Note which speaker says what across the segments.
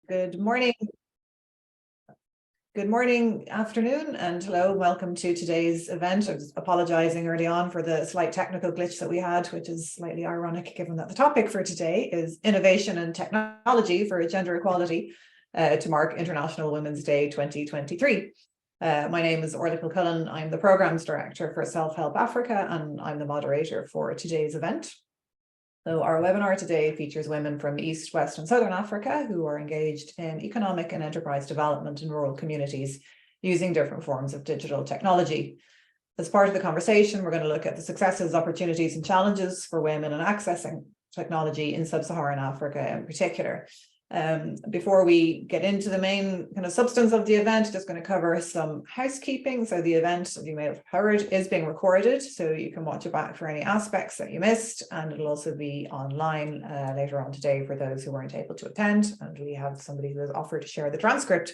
Speaker 1: Good morning. Good morning, afternoon, and hello. Welcome to today's event. I was apologizing early on for the slight technical glitch that we had, which is slightly ironic given that the topic for today is innovation and technology for gender equality to mark International Women's Day 2023. My name is Orla Kilcullen. I'm the Programs Director for Self-Help Africa, and I'm the moderator for today's event. So our webinar today features women from East, West and Southern Africa who are engaged in economic and enterprise development in rural communities using different forms of digital technology. As part of the conversation, we're going to look at the successes, opportunities and challenges for women in accessing technology in sub-Saharan Africa in particular. Before we get into the main kind of substance of the event, just going to cover some housekeeping. So the event, as you may have heard, is being recorded, so you can watch it back for any aspects that you missed, and it'll also be online later on today for those who weren't able to attend. And we have somebody who has offered to share the transcript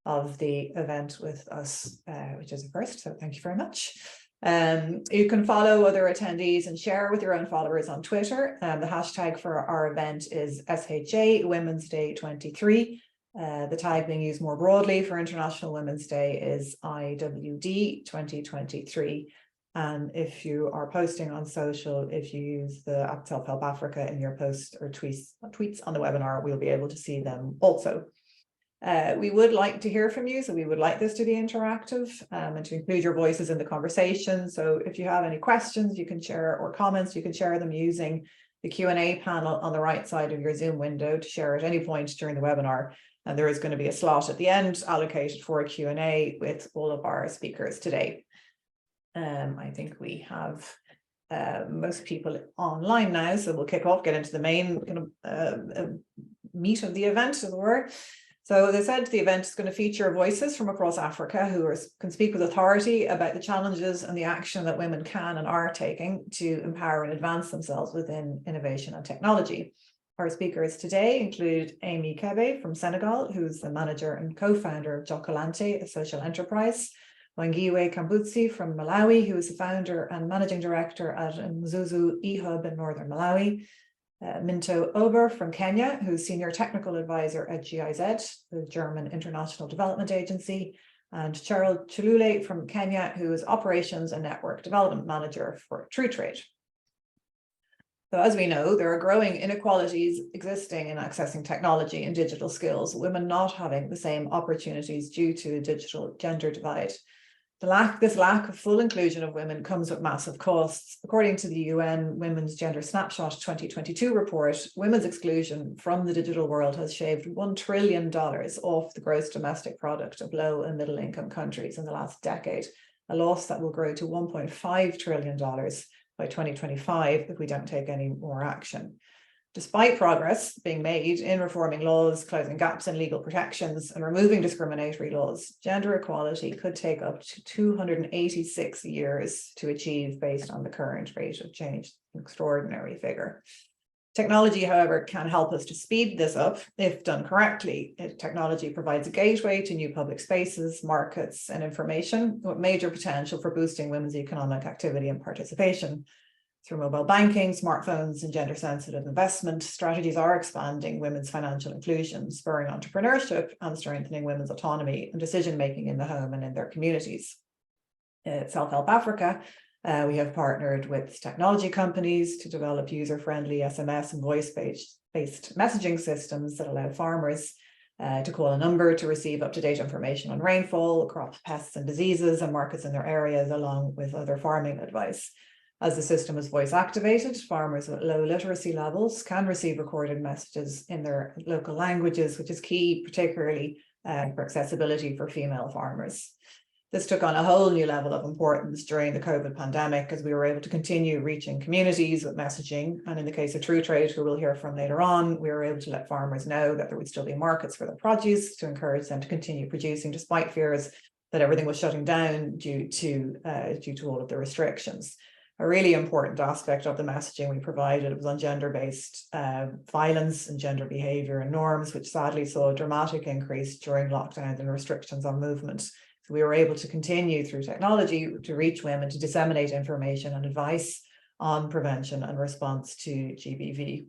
Speaker 1: of the event with us, which is a first, so thank you very much. You can follow other attendees and share with your own followers on Twitter. The hashtag for our event is SHA Women's Day 23. The tag being used more broadly for International Women's Day is IWD 2023. And if you are posting on social, if you use the @Self-Help Africa in your posts or tweets on the webinar, we'll be able to see them also. We would like to hear from you, so we would like this to be interactive and to include your voices in the conversation. So if you have any questions you can share, or comments, you can share them using the Q&A panel on the right side of your Zoom window to share at any point during the webinar. And there is going to be a slot at the end allocated for a Q&A with all of our speakers today. I think we have most people online now, so we'll kick off, get into the main kind of meat of the event, as it were. So as I said, the event is going to feature voices from across Africa who can speak with authority about the challenges and the action that women can and are taking to empower and advance themselves within innovation and technology. Our speakers today include Amy Kebe from Senegal, who's the manager and co-founder of Jokalante, a social enterprise. Wangiwe Kambuzi from Malawi, who is the founder and managing director at Mzuzu E-Hub in northern Malawi. Minto Ober from Kenya, who's Senior Technical Advisor at GIZ, the German International Development Agency, and Charles Chilule from Kenya, who is Operations and Network Development Manager for TrueTrade. So as we know, there are growing inequalities existing in accessing technology and digital skills, women not having the same opportunities due to the digital gender divide. This lack of full inclusion of women comes with massive costs. According to the UN Women's Gender Snapshot 2022 report, women's exclusion from the digital world has shaved $1 trillion off the gross domestic product of low and middle income countries in the last decade, a loss that will grow to $1.5 trillion by 2025 if we don't take any more action. Despite progress being made in reforming laws, closing gaps in legal protections, and removing discriminatory laws, gender equality could take up to 286 years to achieve based on the current rate of change, an extraordinary figure. Technology, however, can help us to speed this up if done correctly. Technology provides a gateway to new public spaces, markets, and information with major potential for boosting women's economic activity and participation. Through mobile banking, smartphones, and gender-sensitive investment, strategies are expanding women's financial inclusion, spurring entrepreneurship, and strengthening women's autonomy and decision-making in the home and in their communities. At Self-Help Africa, we have partnered with technology companies to develop user-friendly SMS and voice-based messaging systems that allow farmers to call a number to receive up-to-date information on rainfall, crop pests and diseases, and markets in their areas, along with other farming advice. As the system is voice activated, farmers with low literacy levels can receive recorded messages in their local languages, which is key, particularly for accessibility for female farmers. This took on a whole new level of importance during the COVID pandemic, as we were able to continue reaching communities with messaging. And in the case of TrueTrade, who we'll hear from later on, we were able to let farmers know that there would still be markets for their produce to encourage them to continue producing, despite fears that everything was shutting down due to all of the restrictions. A really important aspect of the messaging we provided was on gender-based violence and gender behaviour and norms, which sadly saw a dramatic increase during lockdowns and restrictions on movement. So we were able to continue through technology to reach women, to disseminate information and advice on prevention and response to GBV.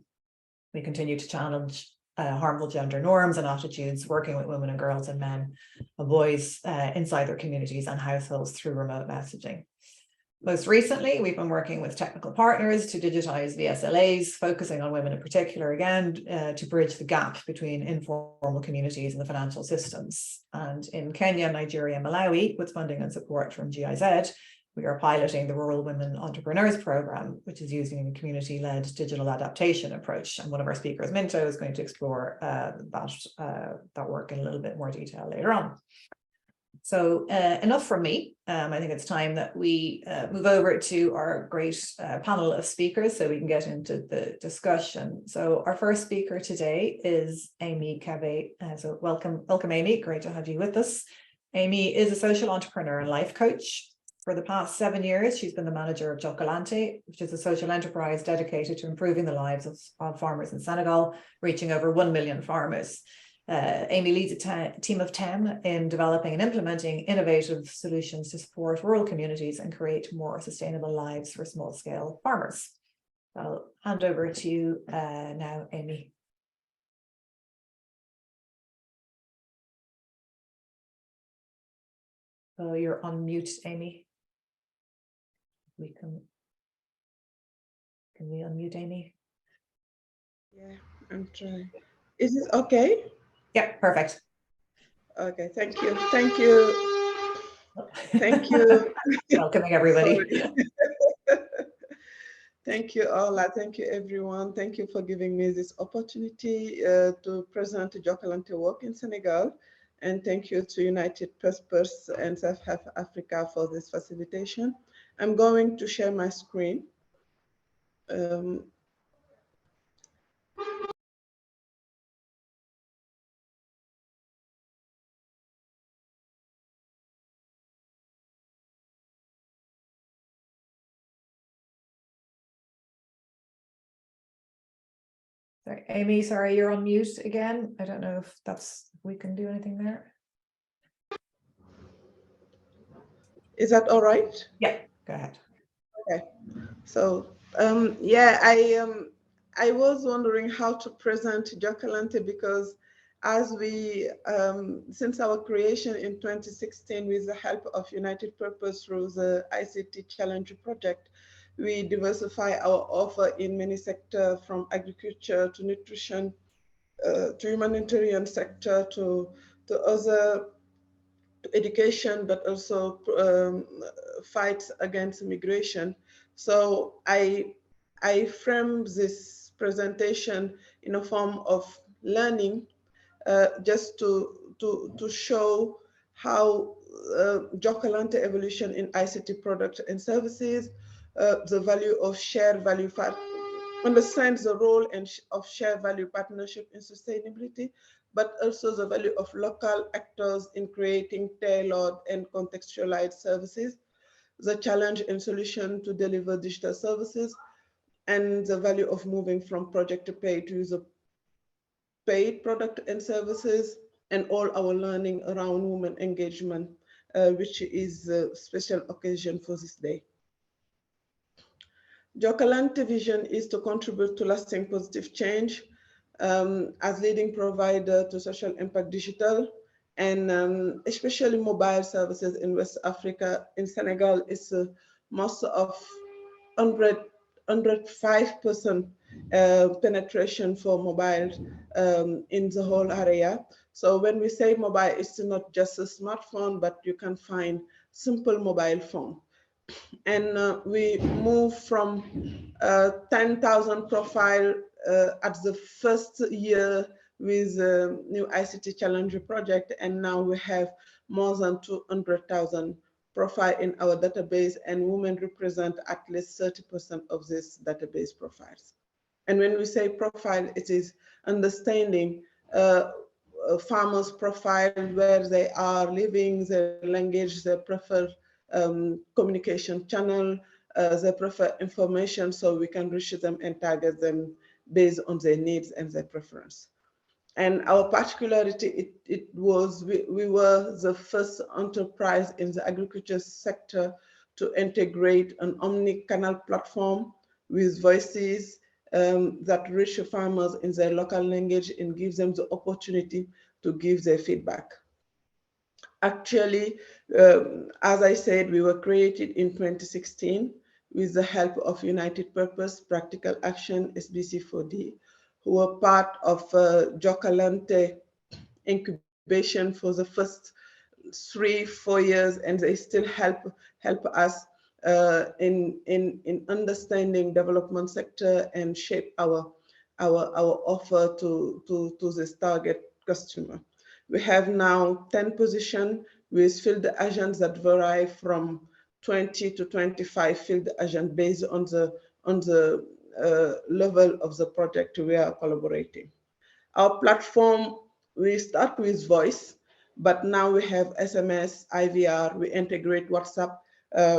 Speaker 1: We continue to challenge harmful gender norms and attitudes, working with women and girls and men and boys inside their communities and households through remote messaging. Most recently, we've been working with technical partners to digitize VSLAs, focusing on women in particular, again, to bridge the gap between informal communities and the financial systems. And in Kenya, Nigeria, and Malawi, with funding and support from GIZ, we are piloting the Rural Women Entrepreneurs Program, which is using a community-led digital adaptation approach. And one of our speakers, Minto, is going to explore that work in a little bit more detail later on. So enough from me. I think it's time that we move over to our great panel of speakers so we can get into the discussion. So our first speaker today is Amy Kebe. So welcome, Amy. Great to have you with us. Amy is a social entrepreneur and life coach. For the past 7 years, she's been the manager of Jokalante, which is a social enterprise dedicated to improving the lives of farmers in Senegal, reaching over 1 million farmers. Amy leads a team of 10 in developing and implementing innovative solutions to support rural communities and create more sustainable lives for small-scale farmers. I'll hand over to you now, Amy. Oh, you're on mute, Amy. Can we unmute Amy?
Speaker 2: Yeah, I'm trying. Is this okay?
Speaker 1: Yeah, perfect.
Speaker 2: Okay, thank you. Thank you. Thank you.
Speaker 1: Welcoming everybody.
Speaker 2: Thank you, Ola. Thank you, everyone. Thank you for giving me this opportunity to present Jokalante work in Senegal. And thank you to United Persists and South Africa for this facilitation. I'm going to share my screen.
Speaker 1: Sorry, Amy, sorry, you're on mute again. I don't know if we can do anything there.
Speaker 2: Is that all right?
Speaker 1: Yeah, go ahead.
Speaker 2: Okay. So yeah, I was wondering how to present Jokalante because as we, since our creation in 2016 with the help of United Purpose through the ICT Challenge project, we diversify our offer in many sectors from agriculture to nutrition, to humanitarian sector, to other to education, but also fights against immigration. So I framed this presentation in a form of learning, just to show how Jokalante evolution in ICT products and services, the value of shared value, understands the role of shared value partnership in sustainability, but also the value of local actors in creating tailored and contextualized services, the challenge and solution to deliver digital services, and the value of moving from project to pay to use a paid product and services, and all our learning around women engagement, which is a special occasion for this day. Jokalante vision is to contribute to lasting positive change as leading provider to social impact digital, and especially mobile services in West Africa. In Senegal, it's most of 105% penetration for mobile in the whole area. So when we say mobile, it's not just a smartphone, but you can find simple mobile phone. And we move from 10,000 profile at the first year with the new ICT Challenger project, and now we have more than 200,000 profile in our database, and women represent at least 30% of this database profiles. And when we say profile, it is understanding farmers' profile, where they are living, their language, their preferred communication channel, they prefer information, so we can reach them and target them based on their needs and their preference. And our particularity, it was, we were the first enterprise in the agriculture sector to integrate an omni-canal platform with voices, that reach farmers in their local language and gives them the opportunity to give their feedback. Actually, as I said, we were created in 2016 with the help of United Purpose, Practical Action, SBC4D, who were part of Jokalante incubation for the first 3-4 years, and they still help us in understanding development sector and shape our offer to this target customer. We have now 10 positions with field agents that vary from 20 to 25 field agents based on the level of the project we are collaborating. Our platform, we start with voice, but now we have SMS, IVR, we integrate WhatsApp.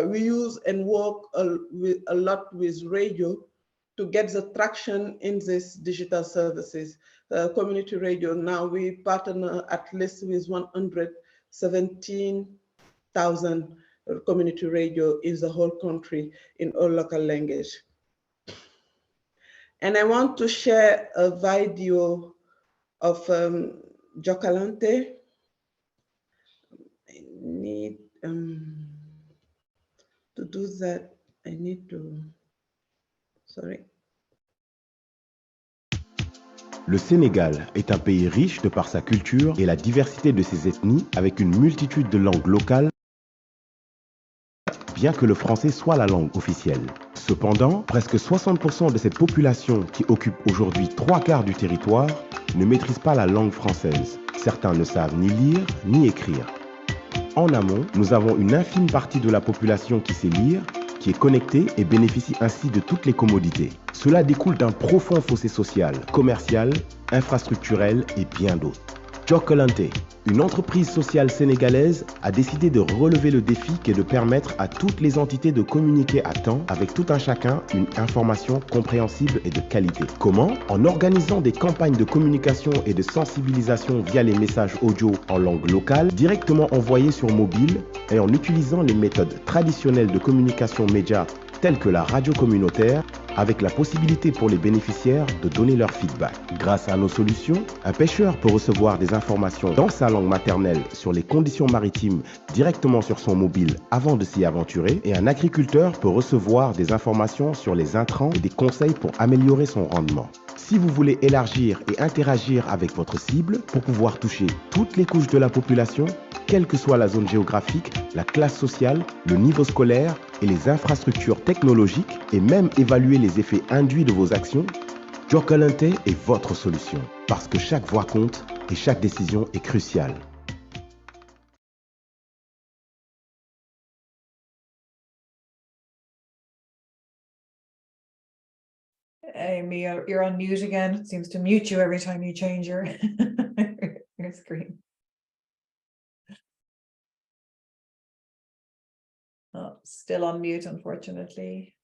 Speaker 2: We use and work a lot with radio to get the traction in these digital services. Community radio, now we partner at least with 117,000 community radio in the whole country in all local language. And I want to share a video of Jokalante. I need to do that. I need to, sorry.
Speaker 3: Le Sénégal est un pays riche de par sa culture et la diversité de ses ethnies, avec une multitude de langues locales, bien que le français soit la langue officielle. Cependant, presque 60% de cette population qui occupe aujourd'hui 3/4 du territoire ne maîtrise pas la langue française. Certains ne savent ni lire ni écrire. En amont, nous avons une infime partie de la population qui sait lire, qui est connectée et bénéficie ainsi de toutes les commodités. Cela découle d'un profond fossé social, commercial, infrastructurel et bien d'autres. Jokalante, une entreprise sociale sénégalaise, a décidé de relever le défi qui est de permettre à toutes les entités de communiquer à temps avec tout un chacun une information compréhensible et de qualité. Comment? En organisant des campagnes de communication et de sensibilisation via les messages audio en langue locale, directement envoyés sur mobile et en utilisant les méthodes traditionnelles de communication média telles que la radio communautaire, avec la possibilité pour les bénéficiaires de donner leur feedback. Grâce à nos solutions, un pêcheur peut recevoir des informations dans sa langue maternelle sur les conditions maritimes directement sur son mobile avant de s'y aventurer, et un agriculteur peut recevoir des informations sur les intrants et des conseils pour améliorer son rendement. Si vous voulez élargir et interagir avec votre cible pour pouvoir toucher toutes les couches de la population, quelle que soit la zone géographique, la classe sociale, le niveau scolaire et les infrastructures technologiques, et même évaluer les effets induits de vos actions, Jokalante est votre solution, parce que chaque voix compte et chaque décision est cruciale.
Speaker 1: Amy, you're on mute again. It seems to mute you every time you change your, your screen. Oh, still on mute, unfortunately.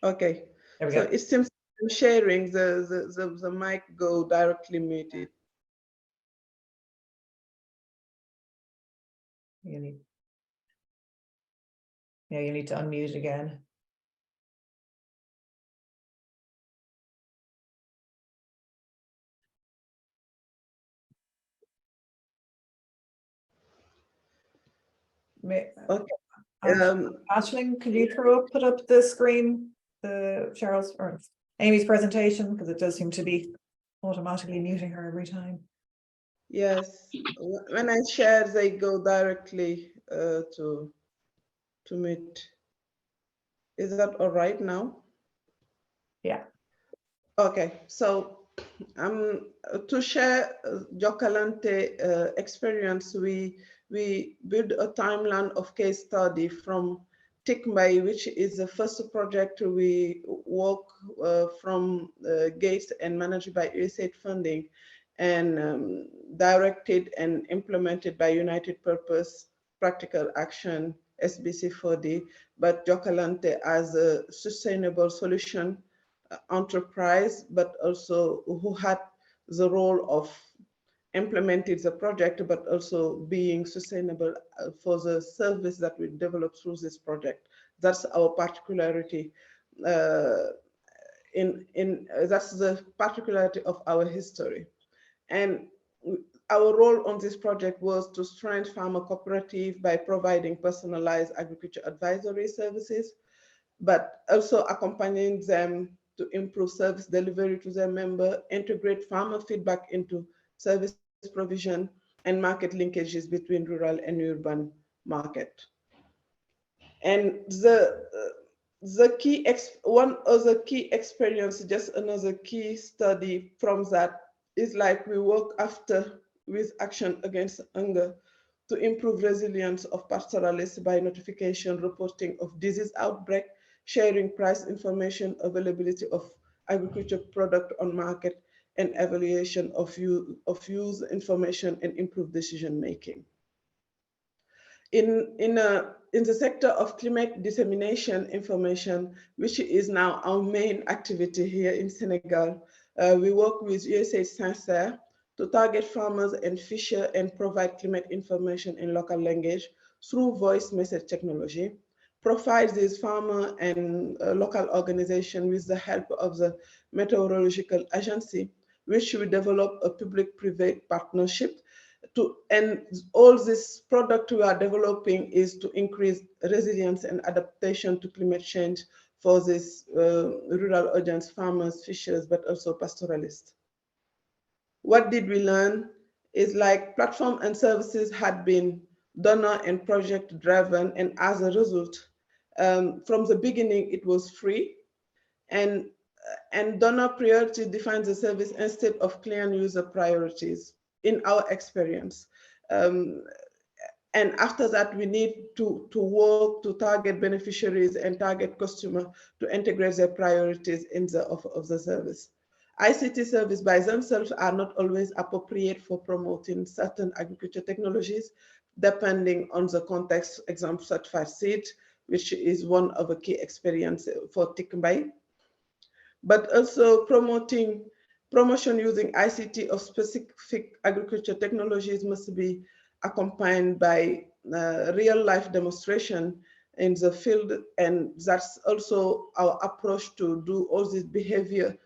Speaker 2: Okay.
Speaker 1: There we
Speaker 2: So
Speaker 1: go.
Speaker 2: it seems I'm sharing the mic go directly muted.
Speaker 1: You need to unmute again.
Speaker 2: Okay.
Speaker 1: Ashling, could you put up the screen, Cheryl's or Amy's presentation, because it does seem to be automatically muting her every time.
Speaker 2: Yes, when I share, they go directly to mute. Is that all right now?
Speaker 1: Yeah.
Speaker 2: Okay, so to share Jokalante experience, we build a timeline of case study from Tikmai, which is the first project we work from Gates and managed by USAID funding, and directed and implemented by United Purpose, Practical Action, SBC4D, but Jokalante as a sustainable solution enterprise, but also who had the role of implementing the project, but also being sustainable for the service that we develop through this project. That's our particularity. that's the particularity of our history. And our role on this project was to strengthen farmer cooperative by providing personalized agriculture advisory services, but also accompanying them to improve service delivery to their member, integrate farmer feedback into service provision, and market linkages between rural and urban market. And one other key experience, just another key study from that is like we work after with Action Against Hunger to improve resilience of pastoralists by notification, reporting of disease outbreak, sharing price information, availability of agriculture product on market, and evaluation of use information and improved decision making. In the sector of climate dissemination information, which is now our main activity here in Senegal, we work with USAID Sincere to target farmers and fishers and provide climate information in local language through voice message technology, provide these farmer and local organization with the help of the meteorological agency, which we develop a public-private partnership and all this product we are developing is to increase resilience and adaptation to climate change for this rural audience, farmers, fishers, but also pastoralists. What did we learn is like platform and services had been donor and project driven, and as a result, from the beginning, it was free, and donor priority defines the service instead of client user priorities in our experience. And after that, we need to work to target beneficiaries and target customer to integrate their priorities in the offer of the service. ICT services by themselves are not always appropriate for promoting certain agriculture technologies, depending on the context. Example, certified seed, which is one of the key experience for Tikmbay, but also promotion using ICT of specific agriculture technologies must be accompanied by real life demonstration in the field. And that's also our approach to do all this behavior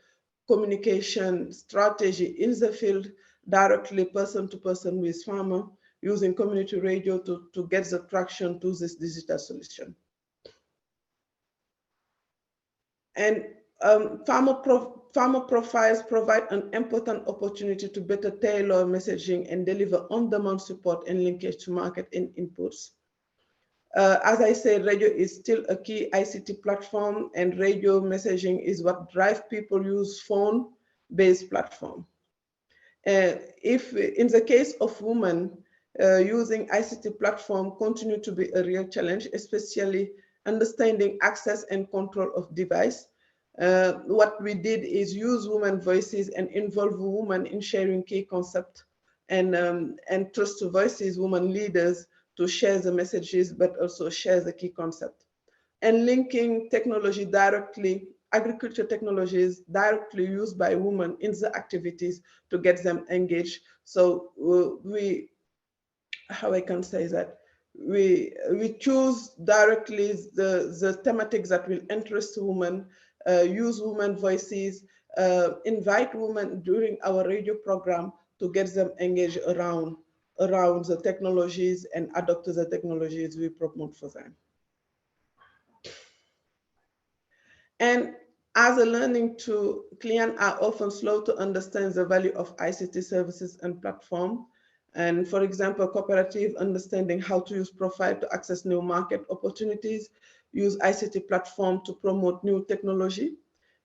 Speaker 2: communication strategy in the field, directly person to person with farmer, using community radio to get the traction to this digital solution. And farmer profiles provide an important opportunity to better tailor messaging and deliver on-demand support and linkage to market and inputs. As I said, radio is still a key ICT platform, and radio messaging is what drives people use phone-based platform. If in the case of women, using ICT platform continue to be a real challenge, especially understanding access and control of device. What we did is use women voices and involve women in sharing key concepts and trust voices, women leaders, to share the messages, but also share the key concept. And linking technology directly, agriculture technologies directly used by women in the activities to get them engaged. So how I can say that, we choose directly the thematics that will interest women, use women voices, invite women during our radio program to get them engaged around the technologies and adopt the technologies we promote for them. And as a learning tool, clients are often slow to understand the value of ICT services and platform. And for example, cooperative understanding how to use profile to access new market opportunities, use ICT platform to promote new technology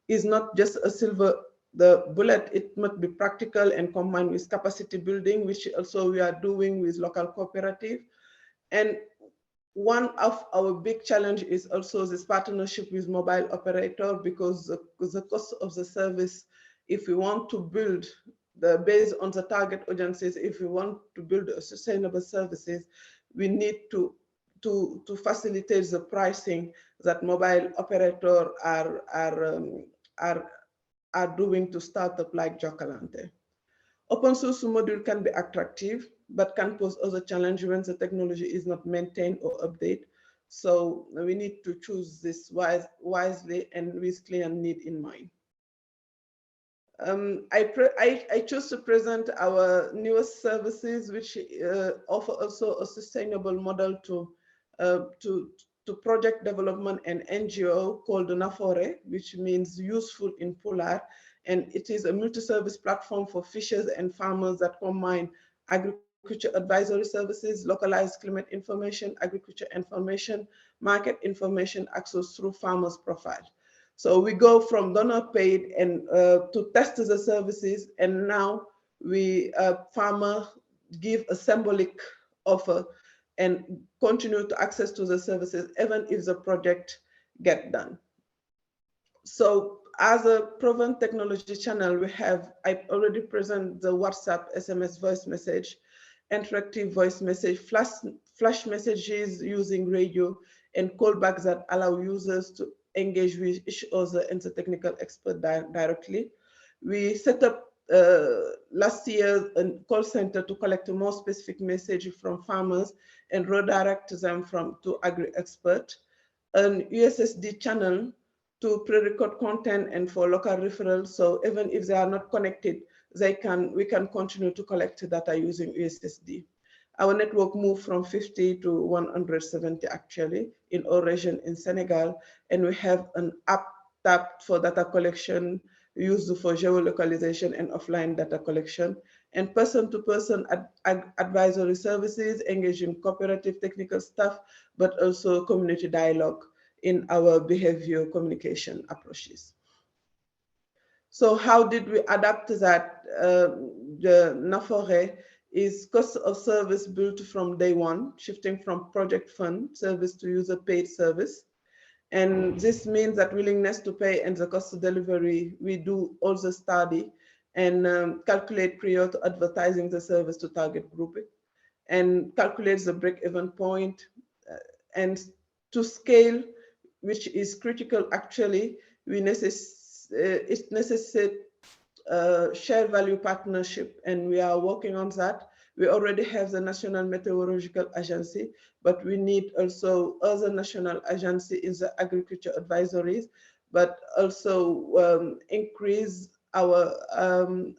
Speaker 2: is not just a silver bullet. It must be practical and combined with capacity building, which also we are doing with local cooperative. And one of our big challenge is also this partnership with mobile operator, because the cost of the service, if we want to build based on the target audiences, if we want to build a sustainable services, we need to facilitate the pricing that mobile operator are doing to startup like Jokalante. Open source module can be attractive, but can pose other challenges when the technology is not maintained or updated. So we need to choose this wisely and with clear need in mind. I chose to present our newest services, which offer also a sustainable model to project development and NGO called Nafore, which means useful in Pular. And it is a multi-service platform for fishers and farmers that combine agriculture advisory services, localized climate information, agriculture information, market information access through farmers' profile. So we go from donor paid and to test the services, and now we farmer give a symbolic offer and continue to access to the services even if the project get done. So as a proven technology channel, I already present the WhatsApp SMS voice message, interactive voice message, flash messages using radio, and callbacks that allow users to engage with each other and the technical expert directly. We set up last year a call center to collect a more specific message from farmers and redirect them to agri-expert. An USSD channel to pre-record content and for local referrals. So even if they are not connected, we can continue to collect data using USSD. Our network moved from 50 to 170 actually in all regions in Senegal. And we have an app tapped for data collection used for geolocalization and offline data collection, and person-to-person advisory services engaging cooperative technical staff, but also community dialogue in our behavior communication approaches. So how did we adapt that? The Nafore is cost of service built from day one, shifting from project fund service to user paid service. And this means that willingness to pay and the cost of delivery, we do also study and calculate prior to advertising the service to target group and calculate the break-even point and to scale, which is critical actually, it necessitates share value partnership, and we are working on that. We already have the National Meteorological Agency, but we need also other national agencies in the agriculture advisories, but also increase our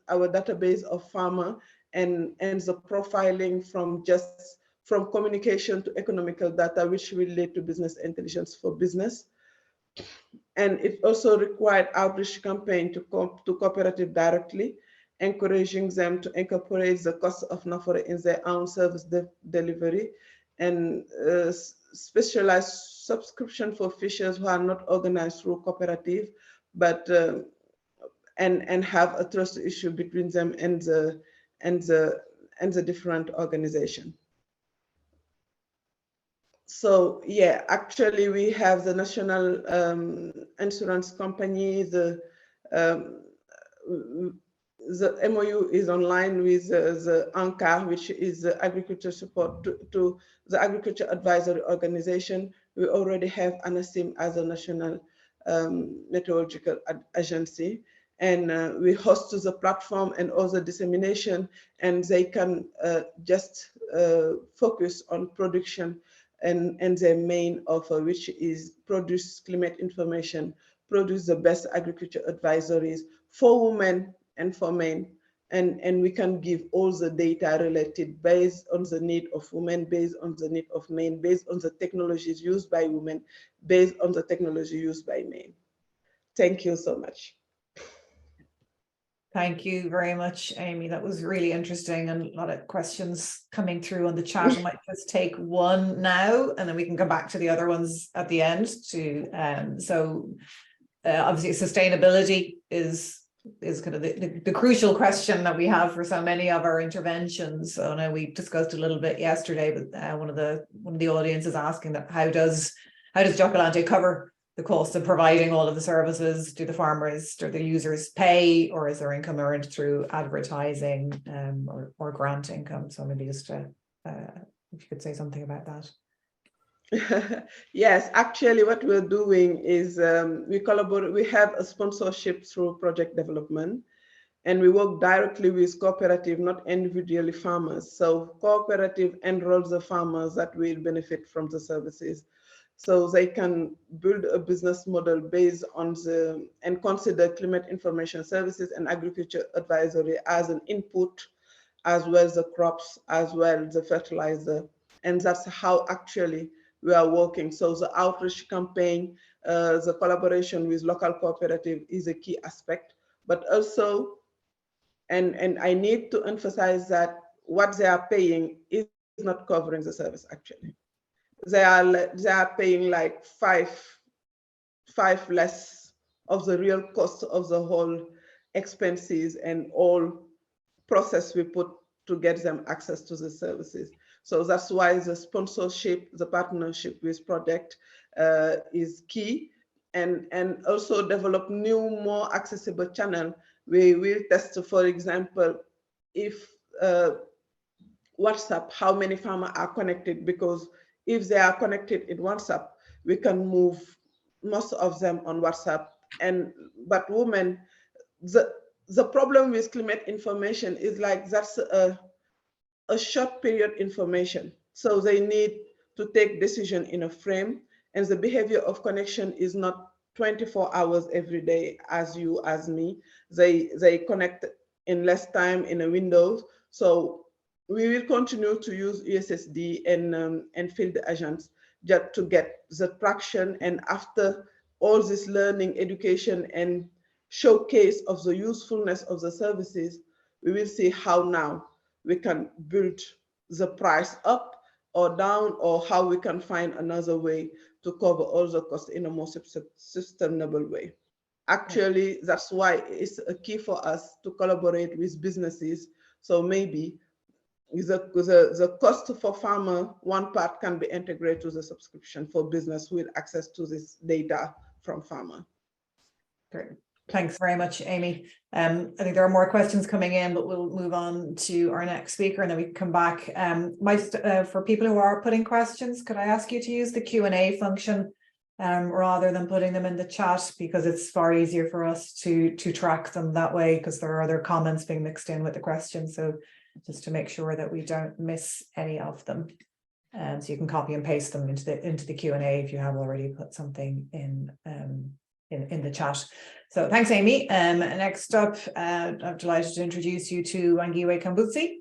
Speaker 2: database of farmer and the profiling from communication to economical data, which will lead to business intelligence for business. And it also required outreach campaign to cooperative directly, encouraging them to incorporate the cost of Nafore in their own service delivery, and specialized subscription for fishers who are not organized through cooperative, but and have a trust issue between them and the different organization. So yeah, actually we have the national insurance company, the MOU is online with the ANCAR, which is the agriculture support to the agriculture advisory organization. We already have ANASIM as a national meteorological agency, and we host the platform and also dissemination, and they can just focus on production and their main offer, which is produce climate information, produce the best agriculture advisories for women and for men. And we can give all the data related based on the need of women, based on the need of men, based on the technologies used by women, based on the technology used by men. Thank you so much.
Speaker 1: Thank you very much, Amy. That was really interesting, and a lot of questions coming through on the chat. I might just take one now, and then we can come back to the other ones at the end. Obviously, sustainability is kind of the crucial question that we have for so many of our interventions. So I know we discussed a little bit yesterday, but one of the audience is asking that how does Jokalante cover the cost of providing all of the services? Do the farmers or the users pay, or is their income earned through advertising or grant income? So maybe just if you could say something about that.
Speaker 2: Yes, actually what we're doing is we collaborate, we have a sponsorship through project development, and we work directly with cooperative, not individually farmers. So cooperative enrolls the farmers that will benefit from the services. so they can build a business model based on and consider climate information services and agriculture advisory as an input, as well as the crops, as well as the fertilizer. And that's how actually we are working. So the outreach campaign, the collaboration with local cooperative is a key aspect, but also, and I need to emphasize that what they are paying is not covering the service actually. They are paying like five less of the real cost of the whole expenses and all process we put to get them access to the services. So that's why the sponsorship, the partnership with project is key, and also develop new, more accessible channel. We will test, for example, if WhatsApp, how many farmers are connected, because if they are connected in WhatsApp, we can move most of them on WhatsApp. But women, the problem with climate information is like that's a short period information. So they need to take decision in a frame, and the behavior of connection is not 24 hours every day as you, as me. They connect in less time in a window. So we will continue to use USSD and field agents just to get the traction. And after all this learning, education, and showcase of the usefulness of the services, we will see how now we can build the price up or down, or how we can find another way to cover all the costs in a more sustainable way. Actually, that's why it's a key for us to collaborate with businesses. So maybe the cost for farmer, one part can be integrated to the subscription for business with access to this data from farmer.
Speaker 1: Great. Thanks very much, Amy. I think there are more questions coming in, but we'll move on to our next speaker and then we can come back. For people who are putting questions, could I ask you to use the Q&A function rather than putting them in the chat, because it's far easier for us to track them that way, because there are other comments being mixed in with the questions. So just to make sure that we don't miss any of them. So you can copy and paste them into the Q&A if you have already put something in the chat. So thanks, Amy. Next up, I'm delighted to introduce you to Wangiwe Kambuzi.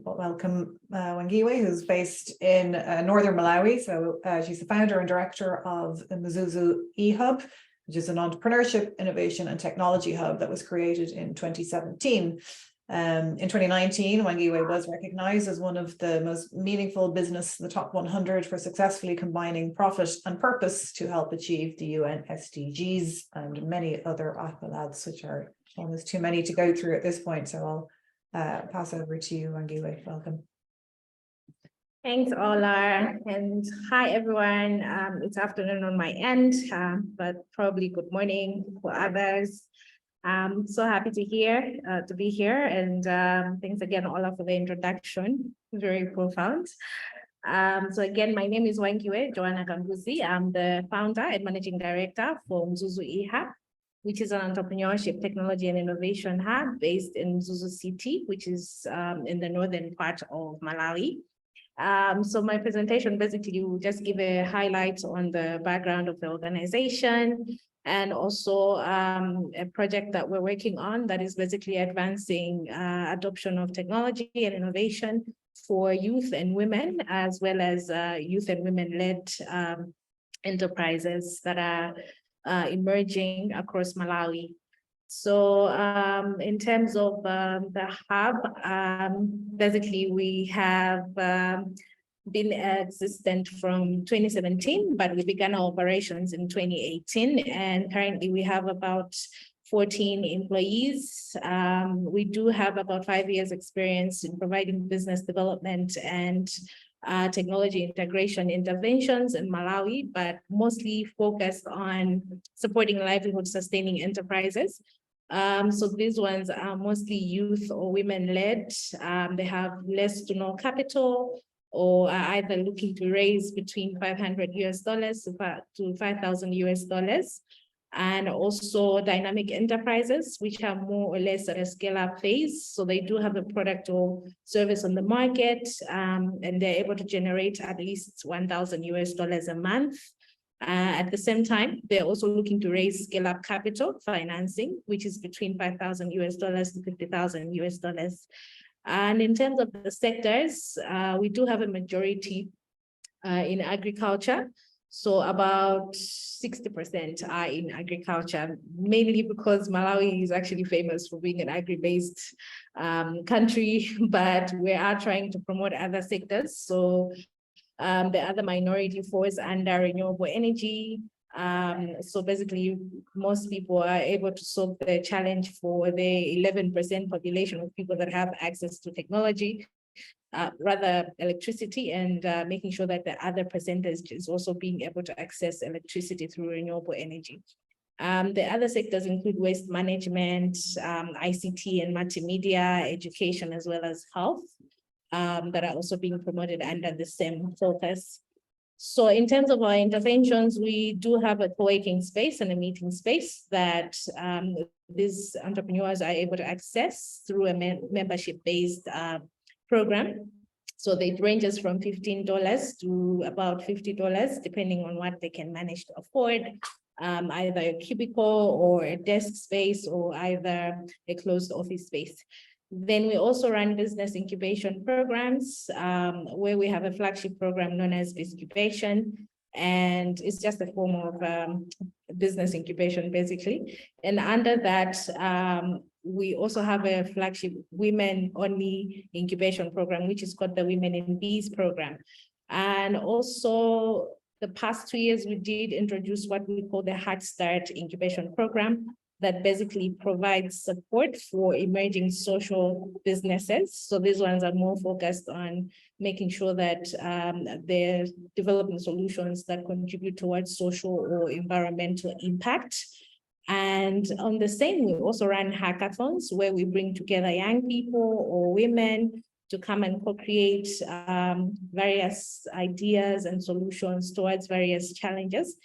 Speaker 1: Welcome, Wangiwe, who's based in northern Malawi. So she's the founder and director of Mzuzu E-Hub, which is an entrepreneurship, innovation and technology hub that was created in 2017. In 2019, Wangiwe was recognized as one of the most meaningful business in the top 100 for successfully combining profit and purpose to help achieve the UN SDGs and many other accolades, which are almost too many to go through at this point. So I'll pass over to you, Wangiwe. Welcome.
Speaker 4: Thanks, Ola, and hi, everyone. It's afternoon on my end, but probably good morning for others. I'm so happy to be here, and thanks again, Ola, for the introduction. Very profound. So again, my name is Wangiwe Kambuzi. I'm the founder and managing director for Mzuzu E-Hub, which is an entrepreneurship, technology and innovation hub based in Mzuzu City, which is in the northern part of Malawi. So my presentation basically will just give a highlight on the background of the organization, and also a project that we're working on that is basically advancing adoption of technology and innovation for youth and women, as well as youth and women-led enterprises that are emerging across Malawi. So in terms of the hub, basically we have been existent from 2017, but we began our operations in 2018, and currently we have about 14 employees. We do have about 5 years experience in providing business development and technology integration interventions in Malawi, but mostly focused on supporting livelihood sustaining enterprises. So these ones are mostly youth or women-led. They have less to no capital, or are either looking to raise between $500 to $5,000, and also dynamic enterprises, which are more or less at a scale-up phase. So they do have a product or service on the market, and they're able to generate at least $1,000 a month. At the same time, they're also looking to raise scale-up capital financing, which is between $5,000 to $50,000. And in terms of the sectors, we do have a majority in agriculture. So about 60% are in agriculture, mainly because Malawi is actually famous for being an agri-based country, but we are trying to promote other sectors. So the other minority falls under renewable energy. So basically, most people are able to solve the challenge for the 11% population of people that have access to technology, rather electricity, and making sure that the other percentage is also being able to access electricity through renewable energy. The other sectors include waste management, ICT and multimedia, education, as well as health, that are also being promoted under the same focus. So in terms of our interventions, we do have a co-working space and a meeting space that these entrepreneurs are able to access through a membership-based program. So it ranges from $15 to about $50, depending on what they can manage to afford, either a cubicle or a desk space or either a closed office space. Then we also run business incubation programs, where we have a flagship program known as Bizcubation, and it's just a form of business incubation, basically. And under that, we also have a flagship women-only incubation program, which is called the Women in Bees program. And also, the past 2 years, we did introduce what we call the Heart Start incubation program, that basically provides support for emerging social businesses. So these ones are more focused on making sure that they're developing solutions that contribute towards social or environmental impact. And on the same, we also run hackathons where we bring together young people or women to come and co-create various ideas and solutions towards various challenges,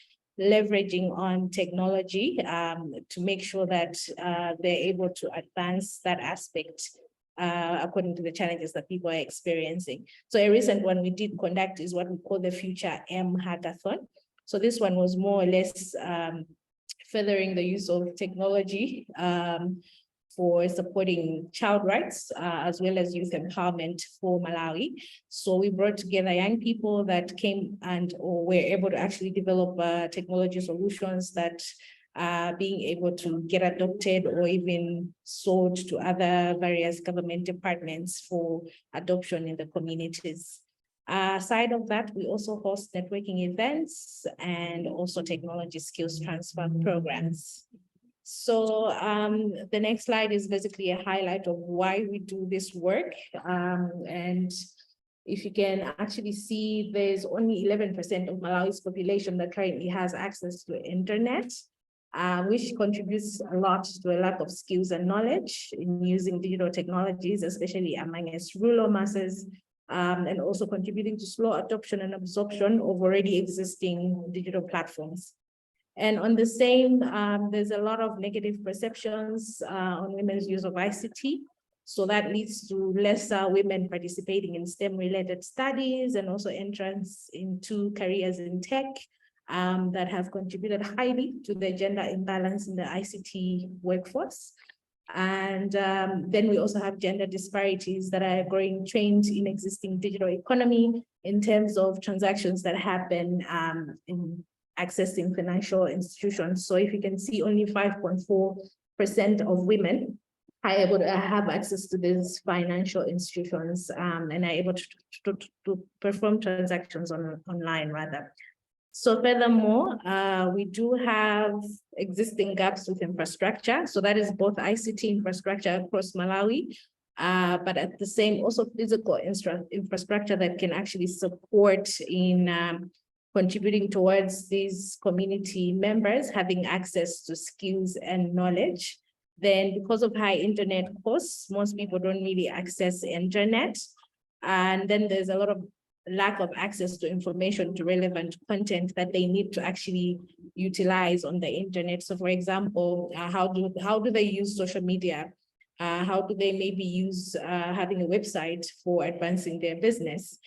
Speaker 4: leveraging on technology to make sure that they're able to advance that aspect according to the challenges that people are experiencing. So a recent one we did conduct is what we call the Future M Hackathon. So this one was more or less furthering the use of technology for supporting child rights, as well as youth empowerment for Malawi. So we brought together young people that came or were able to actually develop technology solutions that are being able to get adopted or even sold to other various government departments for adoption in the communities. Aside of that, we also host networking events and also technology skills transfer programs. So the next slide is basically a highlight of why we do this work. And if you can actually see, there's only 11% of Malawi's population that currently has access to internet, which contributes a lot to a lack of skills and knowledge in using digital technologies, especially among its rural masses, and also contributing to slow adoption and absorption of already existing digital platforms. And on the same, there's a lot of negative perceptions on women's use of ICT. So that leads to lesser women participating in STEM-related studies and also entrance into careers in tech that have contributed highly to the gender imbalance in the ICT workforce. And then we also have gender disparities that are growing trends in existing digital economy in terms of transactions that happen in accessing financial institutions. So if you can see, only 5.4% of women are able to have access to these financial institutions and are able to perform transactions online rather. So furthermore, we do have existing gaps with infrastructure. So that is both ICT infrastructure across Malawi, but at the same also physical infrastructure that can actually support in contributing towards these community members having access to skills and knowledge. Then because of high internet costs, most people don't really access internet. And then there's a lot of lack of access to information, to relevant content that they need to actually utilize on the internet. So for example, how do they use social media? How do they maybe use having a website for advancing their business?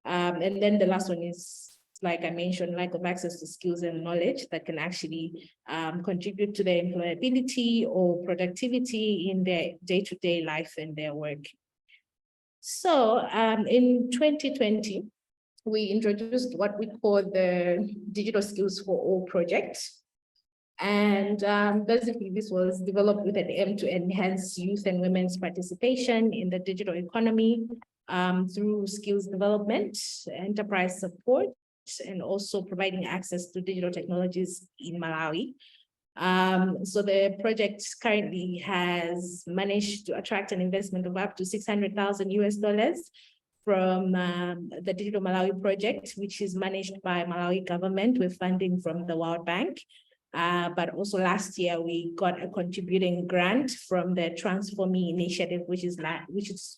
Speaker 4: And then the last one is like I mentioned, lack of access to skills and knowledge that can actually contribute to their employability or productivity in their day-to-day life and their work. So in 2020, we introduced what we call the Digital Skills for All project. And basically, this was developed with an aim to enhance youth and women's participation in the digital economy through skills development, enterprise support, and also providing access to digital technologies in Malawi. So the project currently has managed to attract an investment of up to $600,000 from the Digital Malawi project, which is managed by Malawi government with funding from the World Bank. But also last year, we got a contributing grant from the Transform Me initiative, which is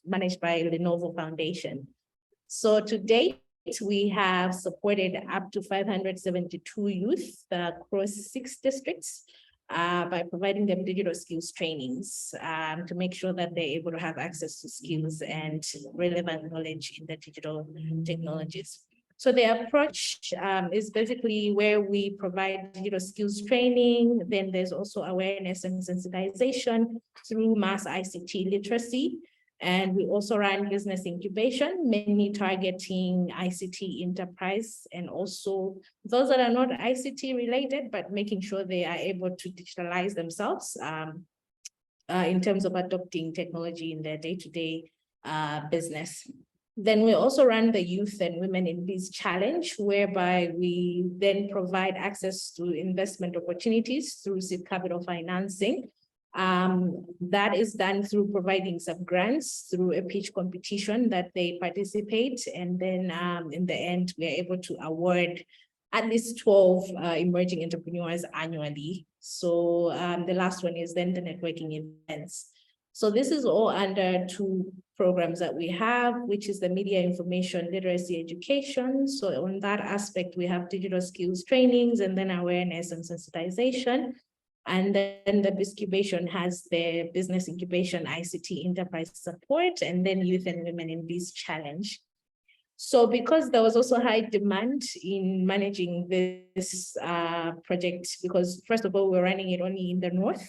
Speaker 4: managed by Lenovo Foundation. So to date, we have supported up to 572 youth across 6 districts by providing them digital skills trainings to make sure that they're able to have access to skills and relevant knowledge in the digital technologies. So the approach is basically where we provide digital skills training. Then there's also awareness and sensitization through mass ICT literacy. And we also run business incubation, mainly targeting ICT enterprise and also those that are not ICT related, but making sure they are able to digitalize themselves in terms of adopting technology in their day-to-day business. Then we also run the Youth and Women in Biz Challenge, whereby we then provide access to investment opportunities through seed capital financing. That is done through providing some grants through a pitch competition that they participate. And then in the end, we are able to award at least 12 emerging entrepreneurs annually. So the last one is then the networking events. So this is all under 2 programs that we have, which is the media information literacy education. So on that aspect, we have digital skills trainings and then awareness and sensitization. And then the incubation has the business incubation ICT enterprise support, and then Youth and Women in Biz Challenge. So because there was also high demand in managing this project, because first of all, we're running it only in the north.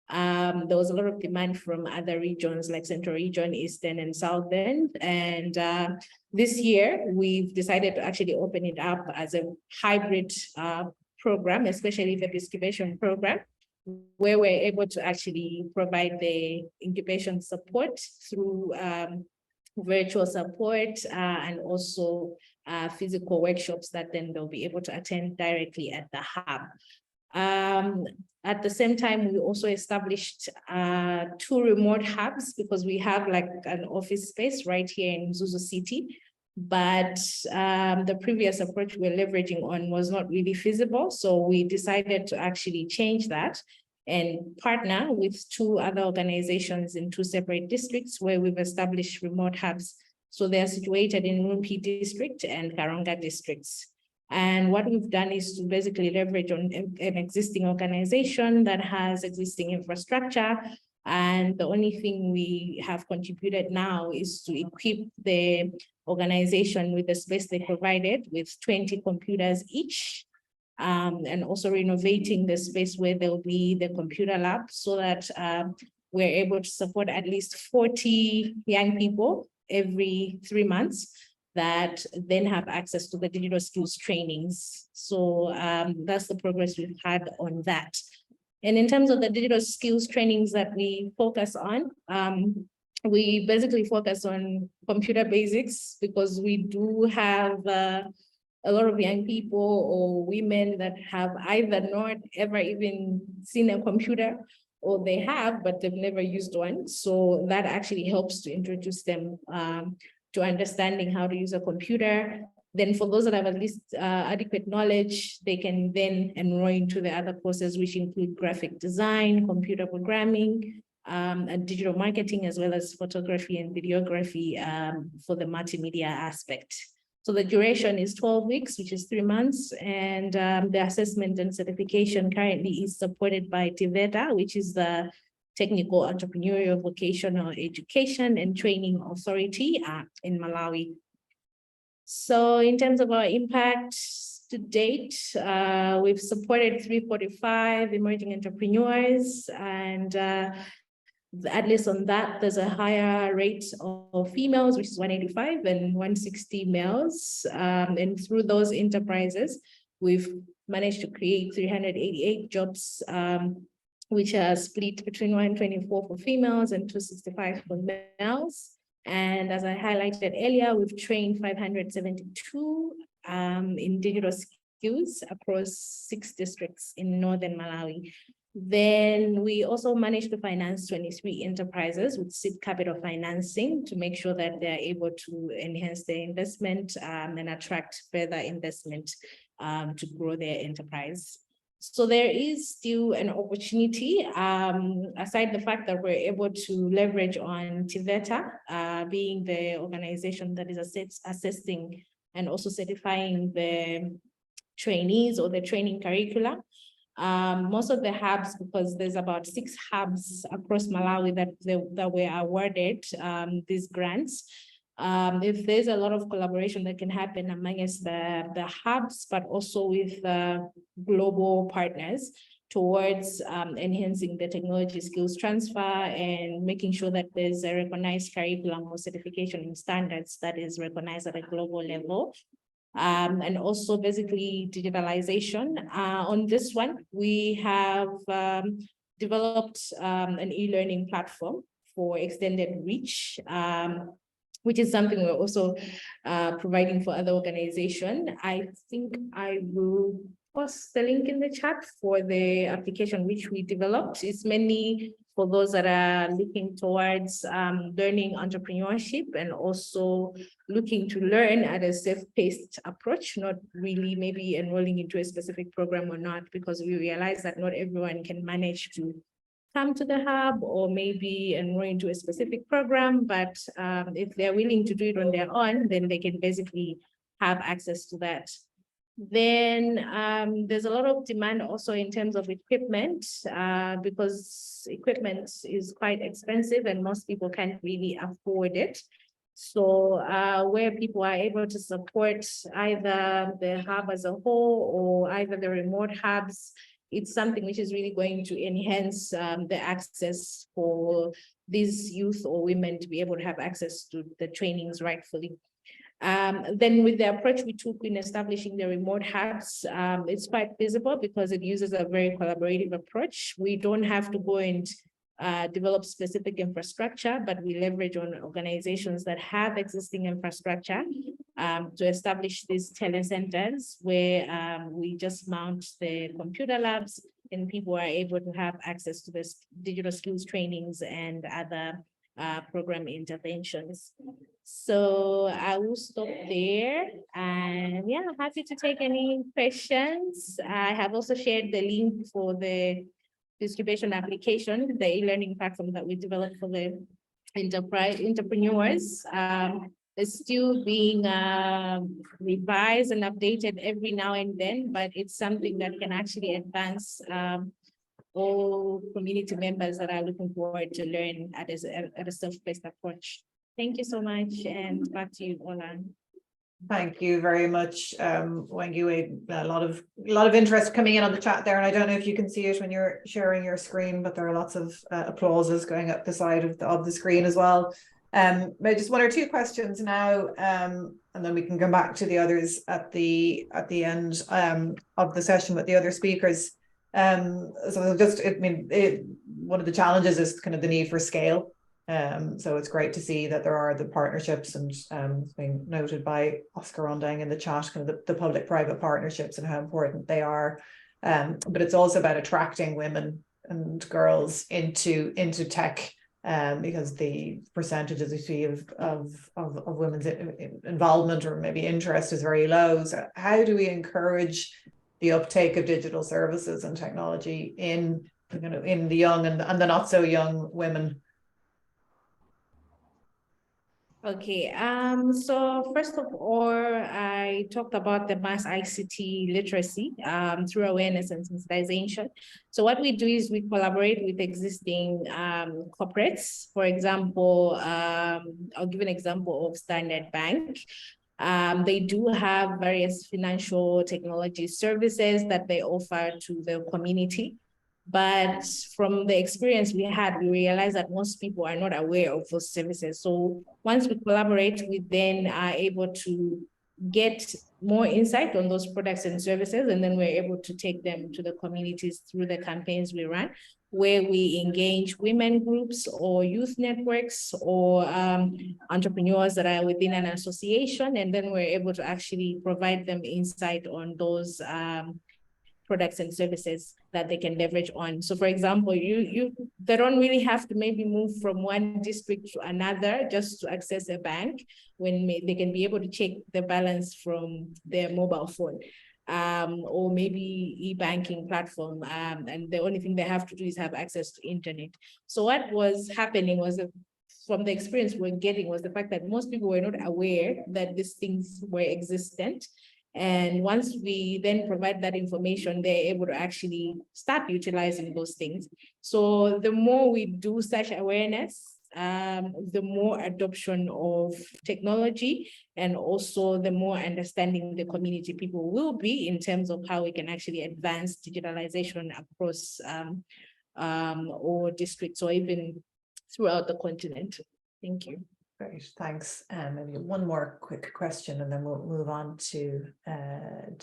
Speaker 4: There was a lot of demand from other regions like Central Region, Eastern and Southern. And this year, we've decided to actually open it up as a hybrid program, especially the incubation program, where we're able to actually provide the incubation support through virtual support and also physical workshops that then they'll be able to attend directly at the hub. At the same time, we also established 2 remote hubs because we have like an office space right here in Mzuzu City. But the previous approach we're leveraging on was not really feasible. So we decided to actually change that and partner with 2 other organizations in 2 separate districts where we've established remote hubs. So they're situated in Rumpi district and Karonga districts. And what we've done is to basically leverage on an existing organization that has existing infrastructure. And the only thing we have contributed now is to equip the organization with the space they provided with 20 computers each, and also renovating the space where there will be the computer lab so that we're able to support at least 40 young people every 3 months that then have access to the digital skills trainings. So that's the progress we've had on that. And in terms of the digital skills trainings that we focus on, we basically focus on computer basics because we do have a lot of young people or women that have either not ever even seen a computer or they have, but they've never used one. So that actually helps to introduce them to understanding how to use a computer. Then for those that have at least adequate knowledge, they can then enroll into the other courses, which include graphic design, computer programming, and digital marketing, as well as photography and videography for the multimedia aspect. So the duration is 12 weeks, which is 3 months. And the assessment and certification currently is supported by TVETA, which is the Technical Entrepreneurial Vocational Education and Training Authority in Malawi. So in terms of our impact to date, we've supported 345 emerging entrepreneurs, and at least on that, there's a higher rate of females, which is 185, and 160 males. And through those enterprises, we've managed to create 388 jobs, which are split between 124 for females and 265 for males. And as I highlighted earlier, we've trained 572 in digital skills across 6 districts in northern Malawi. Then we also managed to finance 23 enterprises with seed capital financing to make sure that they're able to enhance their investment and attract further investment to grow their enterprise. So there is still an opportunity, aside the fact that we're able to leverage on TVETA, being the organization that is assessing and also certifying the trainees or the training curricula. Most of the hubs, because there's about 6 hubs across Malawi that were awarded these grants. If there's a lot of collaboration that can happen amongst the hubs, but also with global partners towards enhancing the technology skills transfer and making sure that there's a recognized curriculum or certification in standards that is recognized at a global level. And also basically digitalization. On this one, we have developed an e-learning platform for extended reach, which is something we're also providing for other organizations. I think I will post the link in the chat for the application which we developed. It's mainly for those that are looking towards learning entrepreneurship and also looking to learn at a self-paced approach, not really maybe enrolling into a specific program or not, because we realize that not everyone can manage to come to the hub or maybe enroll into a specific program, but if they're willing to do it on their own, then they can basically have access to that. Then there's a lot of demand also in terms of equipment, because equipment is quite expensive and most people can't really afford it. So where people are able to support either the hub as a whole or either the remote hubs, it's something which is really going to enhance the access for these youth or women to be able to have access to the trainings rightfully. Then with the approach we took in establishing the remote hubs, it's quite feasible because it uses a very collaborative approach. We don't have to go and develop specific infrastructure, but we leverage on organizations that have existing infrastructure to establish these telecenters where we just mount the computer labs and people are able to have access to this digital skills trainings and other program interventions. So I will stop there, and yeah, happy to take any questions. I have also shared the link for the distribution application, the e-learning platform that we developed for the entrepreneurs. It's still being revised and updated every now and then, but it's something that can actually advance all community members that are looking forward to learn at a self-paced approach. Thank you so much, and back to you, Ola.
Speaker 1: Thank you very much, Wangiwe. A lot of interest coming in on the chat there, and I don't know if you can see it when you're sharing your screen, but there are lots of applauses going up the side of the screen as well. Maybe just 1 or 2 questions now, and then we can come back to the others at the end of the session with the other speakers. So just, one of the challenges is kind of the need for scale. So it's great to see that there are the partnerships, and it's being noted by Oscar Rondang in the chat, kind of the public-private partnerships and how important they are. But it's also about attracting women and girls into tech, because the percentages we see of women's involvement or maybe interest is very low. So how do we encourage the uptake of digital services and technology in the young and the not so young women?
Speaker 4: Okay, so first of all, I talked about the mass ICT literacy through awareness and sensitization. So what we do is we collaborate with existing corporates. For example, I'll give an example of Standard Bank. They do have various financial technology services that they offer to the community. But from the experience we had, we realized that most people are not aware of those services. So once we collaborate, we then are able to get more insight on those products and services, and then we're able to take them to the communities through the campaigns we run, where we engage women groups or youth networks or entrepreneurs that are within an association, and then we're able to actually provide them insight on those products and services that they can leverage on. So for example, they don't really have to maybe move from one district to another just to access a bank, when they can be able to check the balance from their mobile phone, or maybe e-banking platform, and the only thing they have to do is have access to internet. So what was happening was from the experience we're getting was the fact that most people were not aware that these things were existent. And once we then provide that information, they're able to actually start utilizing those things. So the more we do such awareness, the more adoption of technology, and also the more understanding the community people will be in terms of how we can actually advance digitalization across all districts or even throughout the continent. Thank you.
Speaker 1: Great, thanks. Maybe one more quick question, and then we'll move on to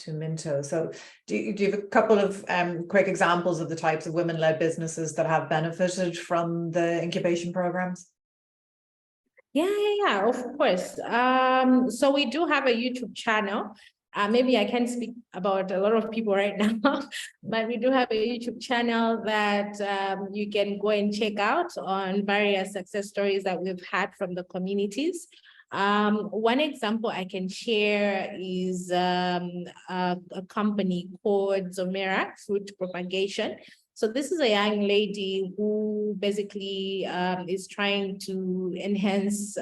Speaker 1: Minto. So, do you have a couple of quick examples of the types of women-led businesses that have benefited from the incubation programs?
Speaker 4: Yeah, of course. So we do have a YouTube channel. Maybe I can't speak about a lot of people right now, but we do have a YouTube channel that you can go and check out on various success stories that we've had from the communities. One example I can share is a company called Zomera Fruit Propagation. So this is a young lady who basically is trying to enhance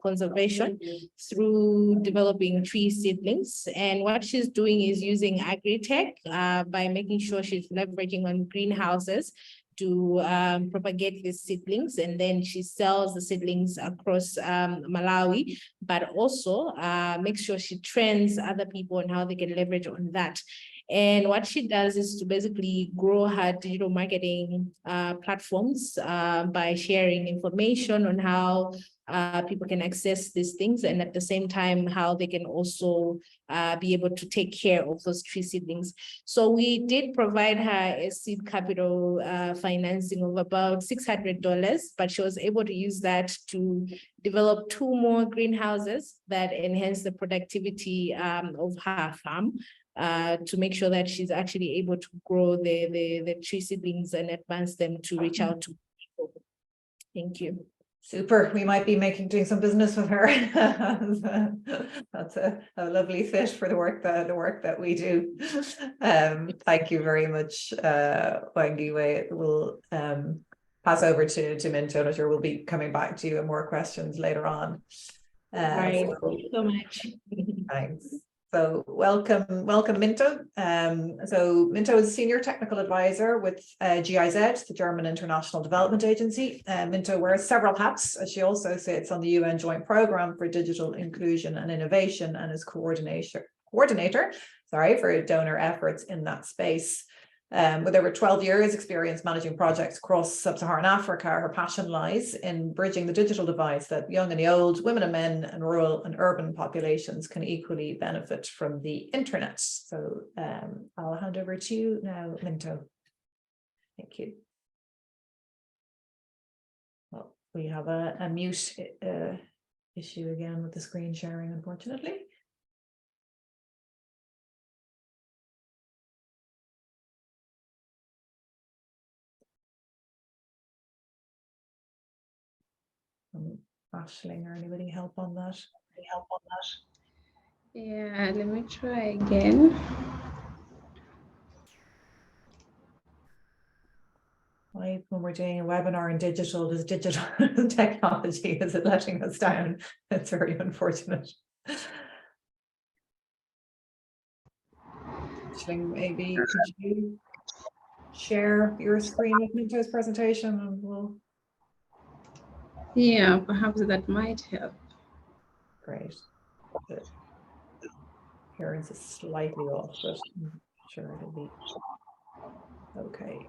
Speaker 4: conservation through developing tree seedlings. And what she's doing is using agri-tech by making sure she's leveraging on greenhouses to propagate these seedlings, and then she sells the seedlings across Malawi, but also makes sure she trains other people on how they can leverage on that. And what she does is to basically grow her digital marketing platforms by sharing information on how people can access these things, and at the same time, how they can also be able to take care of those tree seedlings. So we did provide her a seed capital financing of about $600, but she was able to use that to develop 2 more greenhouses that enhance the productivity of her farm. To make sure that she's actually able to grow the tree seedlings and advance them to reach out to people. Thank you.
Speaker 1: Super. We might be doing some business with her. That's a lovely fit for the work that we do. Thank you very much, Wangiwe. We'll pass over to Minto. I'm sure we'll be coming back to you with more questions later on.
Speaker 4: Thank you so much.
Speaker 1: Thanks. So welcome Minto. So Minto is Senior Technical Advisor with GIZ, the German International Development Agency. Minto wears several hats, as she also sits on the UN Joint Programme for Digital Inclusion and Innovation, and is coordinator for donor efforts in that space. With over 12 years experience managing projects across sub-Saharan Africa, her passion lies in bridging the digital divides that young and the old, women and men, and rural and urban populations can equally benefit from the internet. So I'll hand over to you now, Minto. Thank you. Well, we have a mute issue again with the screen sharing, unfortunately. Ashling or anybody help on that?
Speaker 5: Yeah, let me try again.
Speaker 1: When we're doing a webinar in digital, does digital technology, is it letting us down? It's very unfortunate. Ashling, maybe could you share your screen with Minto's presentation, and we'll...
Speaker 5: Yeah, perhaps that might help.
Speaker 1: Great. Good. appearance is slightly off, but I'm sure it'll be okay.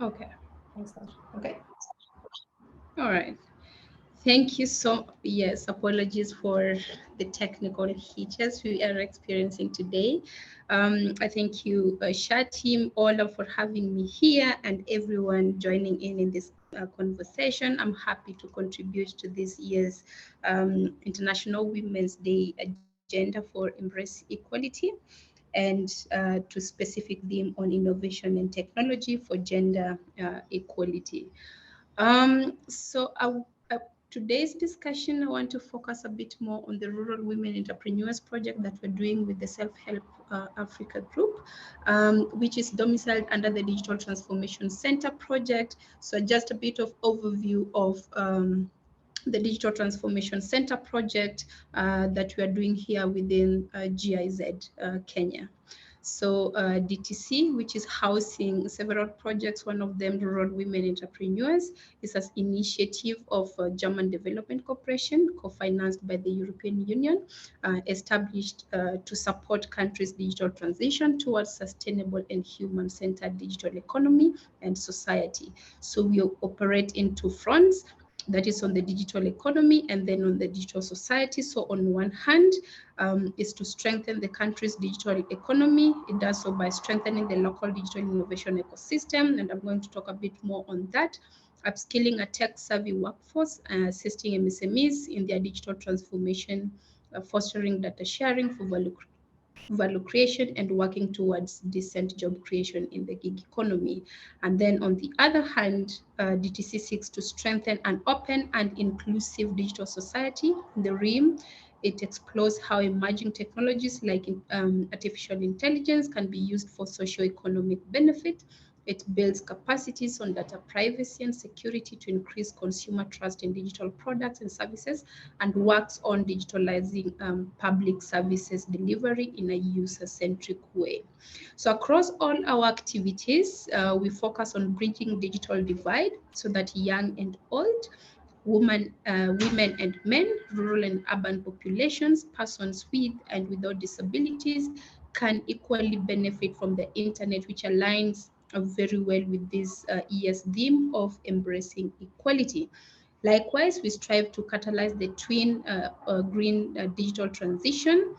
Speaker 5: Okay.
Speaker 1: How's that? Okay.
Speaker 5: All right. Thank you yes, apologies for the technical hitches we are experiencing today. I thank you, Shah team, Ola, for having me here and everyone joining in this conversation. I'm happy to contribute to this year's International Women's Day agenda for Embrace Equality and to specific theme on innovation and technology for gender equality. Today's discussion, I want to focus a bit more on the Rural Women Entrepreneurs Project that we're doing with the Self-Help Africa Group, which is domiciled under the Digital Transformation Center project. So just a bit of overview of the Digital Transformation Center project that we are doing here within GIZ, Kenya. So DTC, which is housing several projects, one of them Rural Women Entrepreneurs, is an initiative of German Development Corporation, co-financed by the European Union, established to support countries' digital transition towards sustainable and human-centered digital economy and society. So we operate in two fronts. That is on the digital economy and then on the digital society. So on one hand is to strengthen the country's digital economy. It does so by strengthening the local digital innovation ecosystem. And I'm going to talk a bit more on that. Upskilling a tech-savvy workforce, assisting MSMEs in their digital transformation, fostering data sharing for value creation and working towards decent job creation in the gig economy. And then on the other hand, DTC seeks to strengthen an open and inclusive digital society. In the realm, it explores how emerging technologies like artificial intelligence can be used for socio-economic benefit. It builds capacities on data privacy and security to increase consumer trust in digital products and services, and works on digitalizing public services delivery in a user-centric way. So across all our activities, we focus on bridging digital divide so that young and old, women and men, rural and urban populations, persons with and without disabilities can equally benefit from the internet, which aligns very well with this year's theme of embracing equality. Likewise, we strive to catalyze the twin green digital transition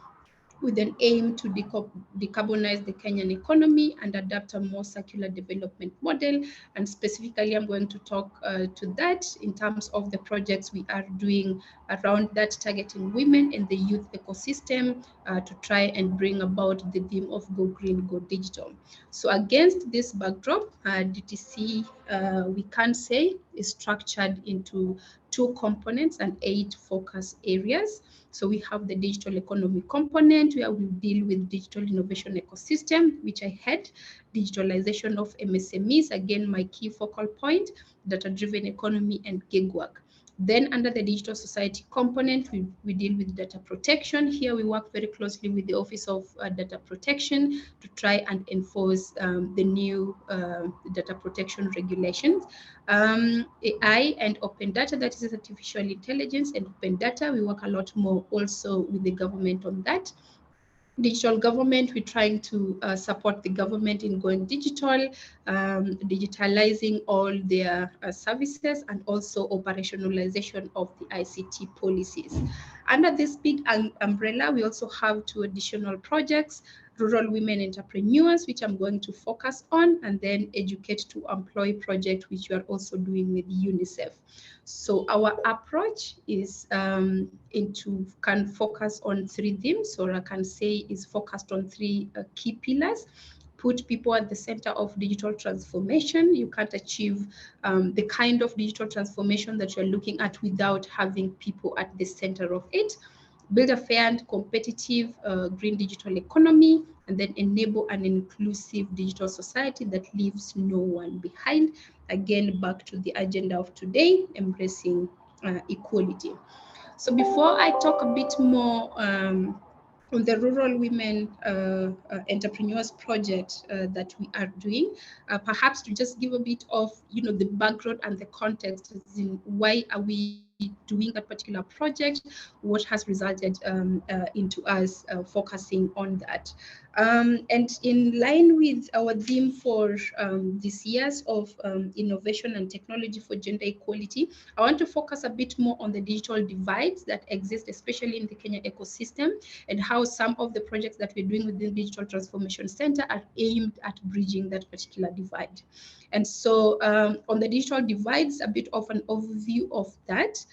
Speaker 5: with an aim to decarbonize the Kenyan economy and adapt a more circular development model. And specifically, I'm going to talk to that in terms of the projects we are doing around that, targeting women and the youth ecosystem to try and bring about the theme of Go Green, Go Digital. So against this backdrop, DTC, we can say, is structured into 2 components and 8 focus areas. So we have the digital economy component where we deal with digital innovation ecosystem, which I head, digitalization of MSMEs, again, my key focal point, data-driven economy and gig work. Then under the digital society component, we deal with data protection. Here we work very closely with the Office of Data Protection to try and enforce the new data protection regulations. AI and open data, that is artificial intelligence and open data. We work a lot more also with the government on that. Digital government, we're trying to support the government in going digital, digitalizing all their services, and also operationalization of the ICT policies. Under this big umbrella, we also have 2 additional projects: Rural Women Entrepreneurs, which I'm going to focus on, and then Educate to Employ project, which we are also doing with UNICEF. So our approach is can focus on 3 themes, or I can say is focused on 3 key pillars. Put people at the center of digital transformation. You can't achieve the kind of digital transformation that you're looking at without having people at the center of it. Build a fair and competitive green digital economy, and then enable an inclusive digital society that leaves no one behind. Again, back to the agenda of today, embracing equality. So before I talk a bit more on the Rural Women Entrepreneurs project that we are doing, perhaps to just give a bit of, the background and the context, as in why are we doing that particular project, what has resulted into us focusing on that. And in line with our theme for this years of innovation and technology for gender equality, I want to focus a bit more on the digital divides that exist, especially in the Kenya ecosystem, and how some of the projects that we're doing within the Digital Transformation Center are aimed at bridging that particular divide. And so on the digital divides, a bit of an overview of that.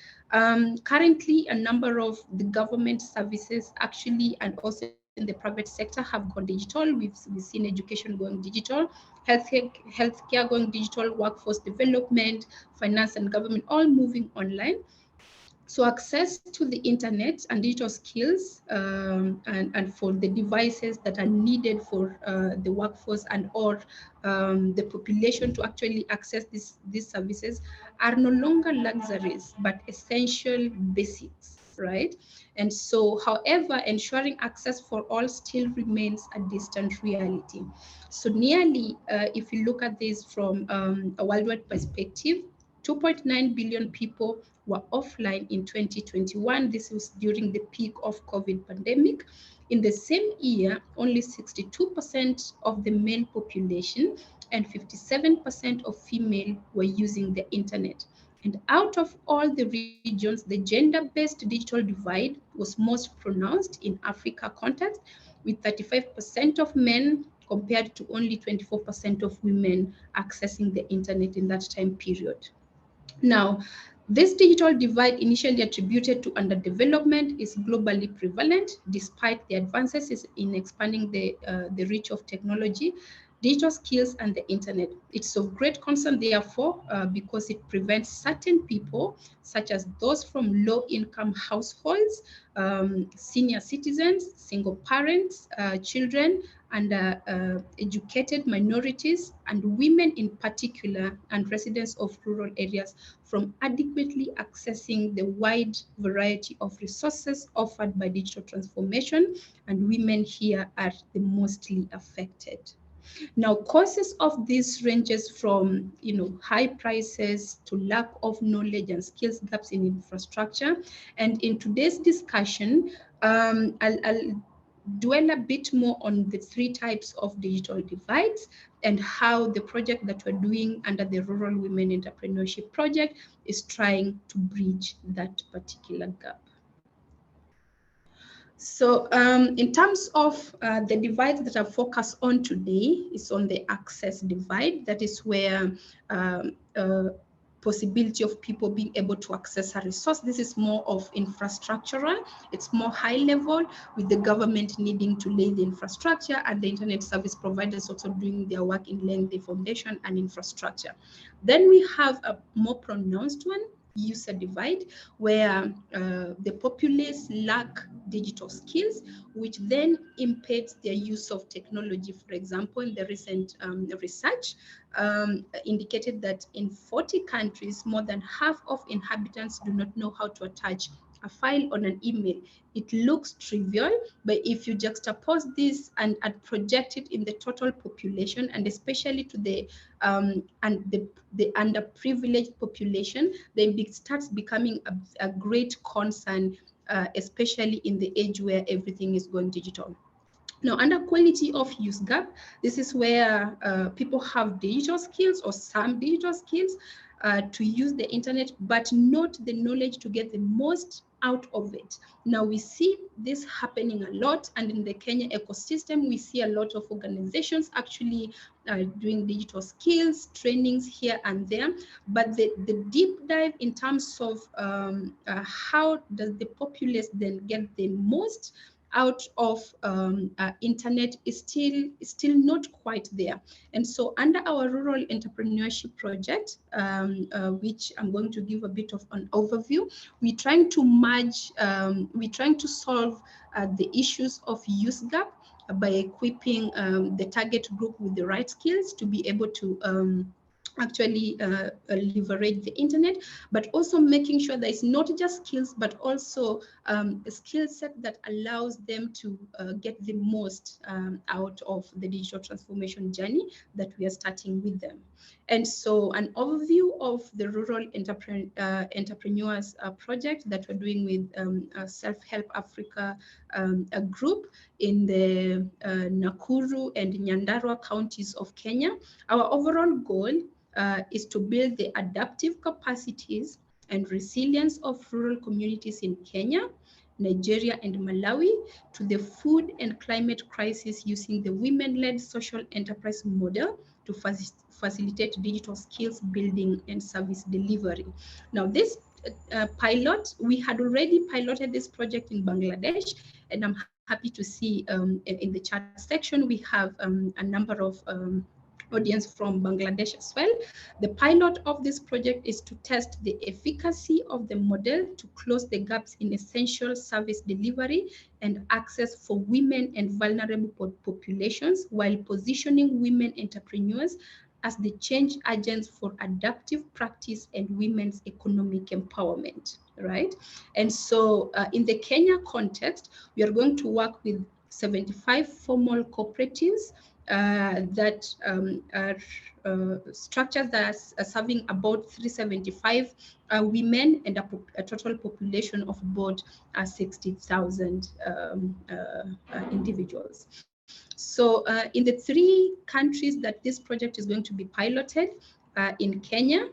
Speaker 5: Currently, a number of the government services actually, and also in the private sector, have gone digital. We've seen education going digital, healthcare going digital, workforce development, finance and government, all moving online. So access to the internet and digital skills and for the devices that are needed for the workforce and or the population to actually access these services are no longer luxuries, but essential basics, right? And so, however, ensuring access for all still remains a distant reality. So nearly, if you look at this from a worldwide perspective, 2.9 billion people were offline in 2021. This was during the peak of COVID pandemic. In the same year, only 62% of the male population and 57% of female were using the internet. And out of all the regions, the gender-based digital divide was most pronounced in Africa context, with 35% of men compared to only 24% of women accessing the internet in that time period. Now, this digital divide, initially attributed to underdevelopment, is globally prevalent despite the advances in expanding the reach of technology, digital skills, and the internet. It's of great concern, therefore, because it prevents certain people, such as those from low-income households, senior citizens, single parents, children, and educated minorities, and women in particular, and residents of rural areas from adequately accessing the wide variety of resources offered by digital transformation, and women here are the mostly affected. Now, causes of this ranges from, high prices to lack of knowledge and skills gaps in infrastructure. And in today's discussion, I'll dwell a bit more on the three types of digital divides and how the project that we're doing under the Rural Women Entrepreneurship Project is trying to bridge that particular gap. So in terms of the divides that I focus on today is on the access divide. That is where possibility of people being able to access a resource. This is more of infrastructural. It's more high level, with the government needing to lay the infrastructure and the internet service providers also doing their work in laying the foundation and infrastructure. Then we have a more pronounced one, user divide, where the populace lack digital skills, which then impedes their use of technology. For example, in the recent research indicated that in 40 countries, more than half of inhabitants do not know how to attach a file on an email. It looks trivial, but if you juxtapose this and project it in the total population, and especially to the underprivileged population, then it starts becoming a great concern, especially in the age where everything is going digital. Now, under quality of use gap, this is where people have digital skills or some digital skills to use the internet, but not the knowledge to get the most out of it. Now, we see this happening a lot, and in the Kenya ecosystem, we see a lot of organizations actually doing digital skills, trainings here and there, but the deep dive in terms of how does the populace then get the most out of internet is still not quite there. And so under our rural entrepreneurship project, which I'm going to give a bit of an overview, we're trying to merge, we're trying to solve the issues of use gap by equipping the target group with the right skills to be able to actually leverage the internet, but also making sure that it's not just skills, but also a skill set that allows them to get the most out of the digital transformation journey that we are starting with them. And so an overview of the Rural Entrepreneurs project that we're doing with Self-Help Africa a group in the Nakuru and Nyandarua counties of Kenya. Our overall goal is to build the adaptive capacities and resilience of rural communities in Kenya, Nigeria, and Malawi to the food and climate crisis using the women-led social enterprise model to facilitate digital skills building and service delivery. Now, this pilot, we had already piloted this project in Bangladesh, and I'm happy to see in the chat section, we have a number of audience from Bangladesh as well. The pilot of this project is to test the efficacy of the model to close the gaps in essential service delivery and access for women and vulnerable populations, while positioning women entrepreneurs as the change agents for adaptive practice and women's economic empowerment, right? And so in the Kenya context, we are going to work with 75 formal cooperatives that are structures that are serving about 375 women and a total population of about 60,000 individuals. So in the 3 countries that this project is going to be piloted, in Kenya,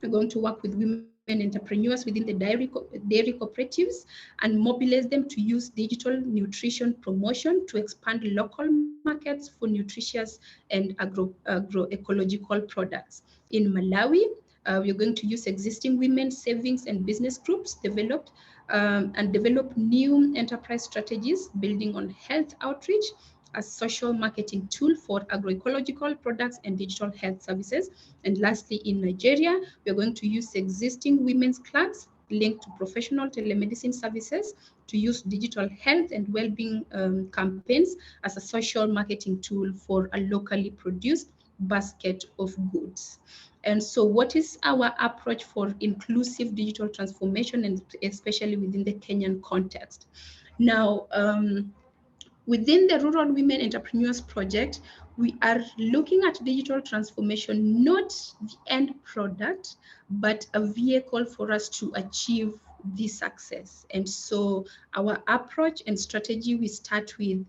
Speaker 5: we're going to work with women entrepreneurs within the dairy cooperatives and mobilize them to use digital nutrition promotion to expand local markets for nutritious and agroecological products. In Malawi, we're going to use existing women savings and business groups developed and develop new enterprise strategies building on health outreach as social marketing tool for agroecological products and digital health services. And lastly, in Nigeria, we're going to use existing women's clubs linked to professional telemedicine services to use digital health and well-being campaigns as a social marketing tool for a locally produced basket of goods. And so what is our approach for inclusive digital transformation, and especially within the Kenyan context? Now, within the Rural Women Entrepreneurs Project, we are looking at digital transformation, not the end product, but a vehicle for us to achieve this success. And so our approach and strategy, we start with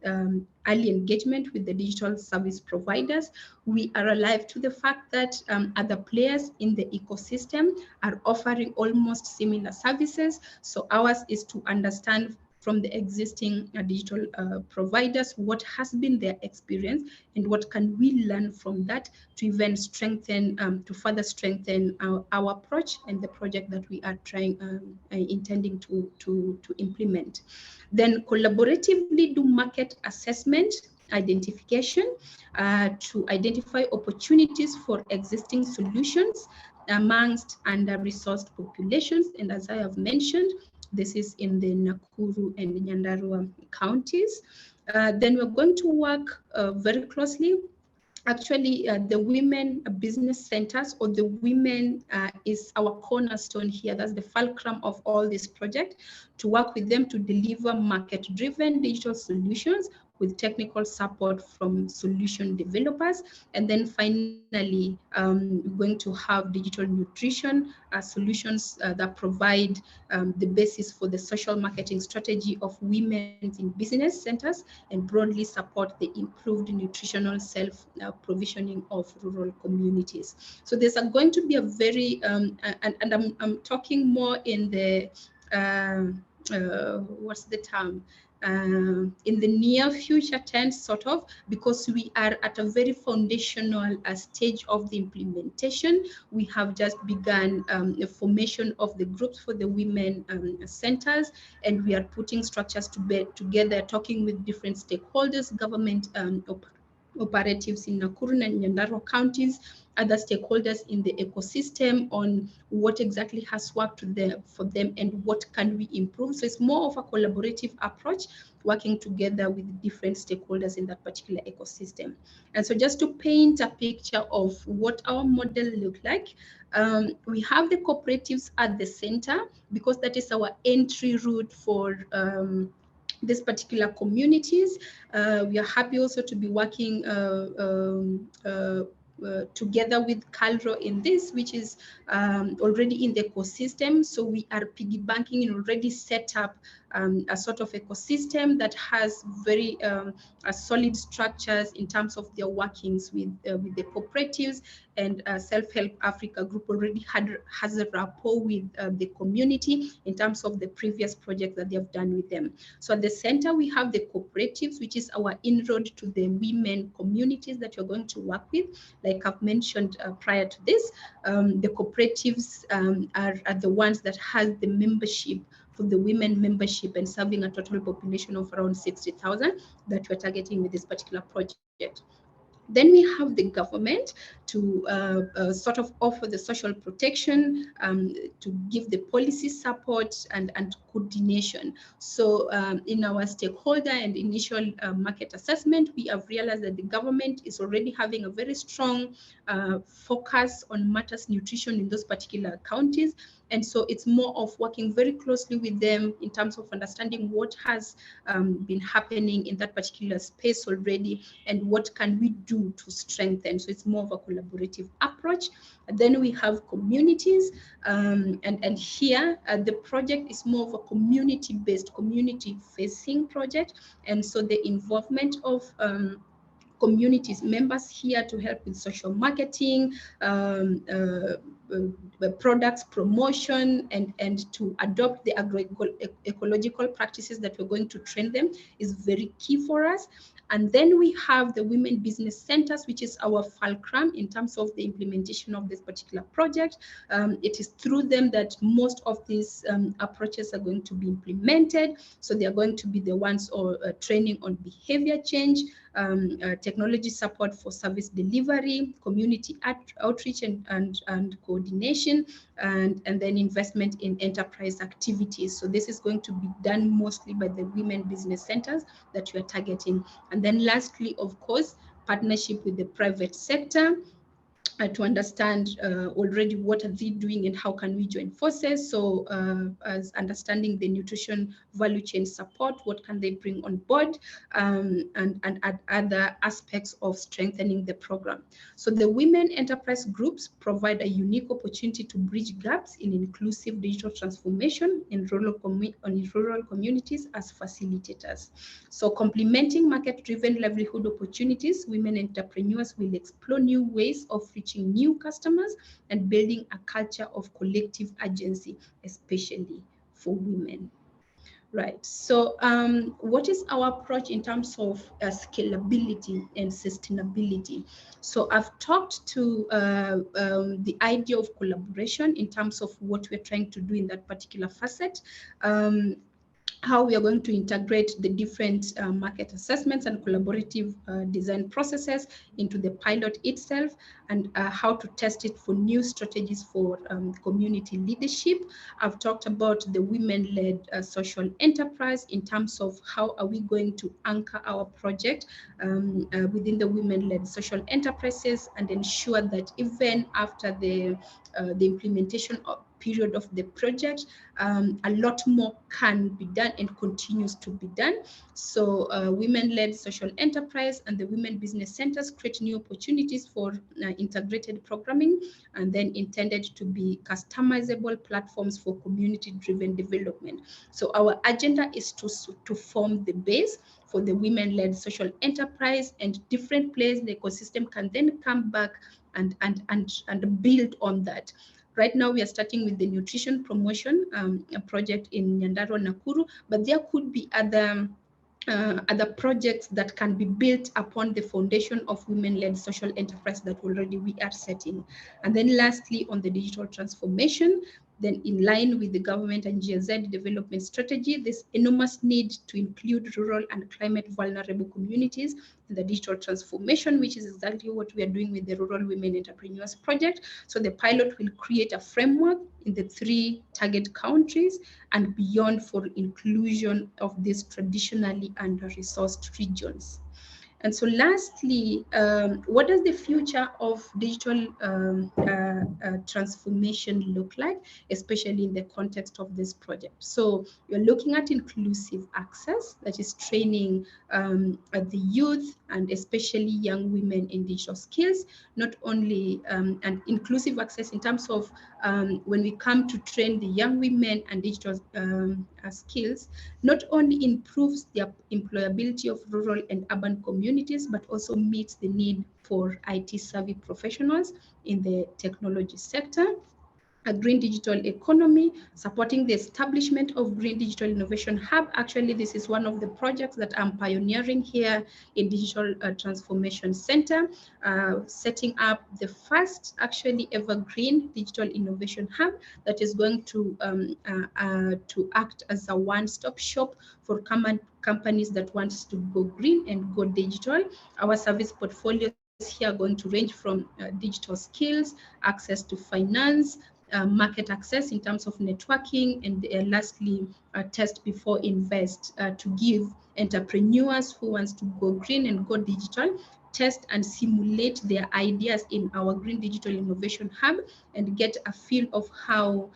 Speaker 5: early engagement with the digital service providers. We are alive to the fact that other players in the ecosystem are offering almost similar services. So ours is to understand from the existing digital providers what has been their experience and what can we learn from that to even strengthen, to further strengthen our approach and the project that we are intending to implement. Then collaboratively do market assessment, identification to identify opportunities for existing solutions amongst under-resourced populations. And as I have mentioned, this is in the Nakuru and Nyandarua counties. Then we're going to work very closely. Actually, the women business centers, or the women is our cornerstone here. That's the fulcrum of all this project, to work with them to deliver market-driven digital solutions with technical support from solution developers. And then finally, we're going to have digital nutrition solutions that provide the basis for the social marketing strategy of women in business centers and broadly support the improved nutritional self-provisioning of rural communities. So there's going to be a very, and I'm talking more in the, what's the term? In the near future tense, sort of, because we are at a very foundational stage of the implementation. We have just begun the formation of the groups for the women centers, and we are putting structures together, talking with different stakeholders, government operatives in Nakuru and Nyandarua counties, other stakeholders in the ecosystem on what exactly has worked for them and what can we improve. So it's more of a collaborative approach, working together with different stakeholders in that particular ecosystem. And so just to paint a picture of what our model look like, we have the cooperatives at the center because that is our entry route for these particular communities. We are happy also to be working together with Calro in this, which is already in the ecosystem. So we are piggy banking and already set up a sort of ecosystem that has very solid structures in terms of their workings with the cooperatives, and Self-Help Africa Group already has a rapport with the community in terms of the previous project that they have done with them. So at the center, we have the cooperatives, which is our inroad to the women communities that you're going to work with. Like I've mentioned prior to this, the cooperatives are the ones that has the membership, for the women membership, and serving a total population of around 60,000 that we're targeting with this particular project. Then we have the government to sort of offer the social protection, to give the policy support and coordination. So in our stakeholder and initial market assessment, we have realized that the government is already having a very strong focus on matters nutrition in those particular counties. And so it's more of working very closely with them in terms of understanding what has been happening in that particular space already and what can we do to strengthen. So it's more of a collaborative approach. And then we have communities, and here the project is more of a community-based, community-facing project. And so the involvement of communities members here to help with social marketing, products promotion, and to adopt the ecological practices that we're going to train them is very key for us. And then we have the women business centers, which is our fulcrum in terms of the implementation of this particular project. It is through them that most of these approaches are going to be implemented. So they are going to be the ones training on behavior change, technology support for service delivery, community outreach and coordination, and then investment in enterprise activities. So this is going to be done mostly by the women business centers that we are targeting. And then lastly, of course, partnership with the private sector, to understand already what are they doing and how can we join forces. So as understanding the nutrition value chain support, what can they bring on board, and other aspects of strengthening the program. So the women enterprise groups provide a unique opportunity to bridge gaps in inclusive digital transformation in rural communities as facilitators. So complementing market-driven livelihood opportunities, women entrepreneurs will explore new ways of reaching new customers and building a culture of collective agency, especially for women. Right. So what is our approach in terms of scalability and sustainability? So I've talked to the idea of collaboration in terms of what we're trying to do in that particular facet. How we are going to integrate the different market assessments and collaborative design processes into the pilot itself, and how to test it for new strategies for community leadership. I've talked about the women-led social enterprise in terms of how are we going to anchor our project within the women-led social enterprises and ensure that even after the implementation period of the project, a lot more can be done and continues to be done. So women-led social enterprise and the women business centers create new opportunities for integrated programming, and then intended to be customizable platforms for community-driven development. So our agenda is to form the base for the women-led social enterprise, and different players in the ecosystem can then come back and build on that. Right now, we are starting with the nutrition promotion a project in Nyandarua, Nakuru, but there could be other projects that can be built upon the foundation of women-led social enterprise that already we are setting. And then lastly, on the digital transformation, Then in line with the government and GIZ development strategy, this enormous need to include rural and climate vulnerable communities in the digital transformation, which is exactly what we are doing with the Rural Women Entrepreneurs Project. So the pilot will create a framework in the 3 target countries and beyond for inclusion of these traditionally under-resourced regions. And so lastly, what does the future of digital transformation look like, especially in the context of this project? So you're looking at inclusive access, that is training the youth and especially young women in digital skills, not only and inclusive access in terms of when we come to train the young women and digital skills, not only improves the employability of rural and urban communities, but also meets the need for IT savvy professionals in the technology sector. A green digital economy, supporting the establishment of Green Digital Innovation Hub. Actually, this is one of the projects that I'm pioneering here in Digital Transformation Center, setting up the first actually ever Green Digital Innovation Hub that is going to act as a one-stop shop for companies that want to go green and go digital. Our service portfolio here are going to range from digital skills, access to finance, market access in terms of networking, and lastly, test before invest to give entrepreneurs who wants to go green and go digital, test and simulate their ideas in our Green Digital Innovation Hub and get a feel of how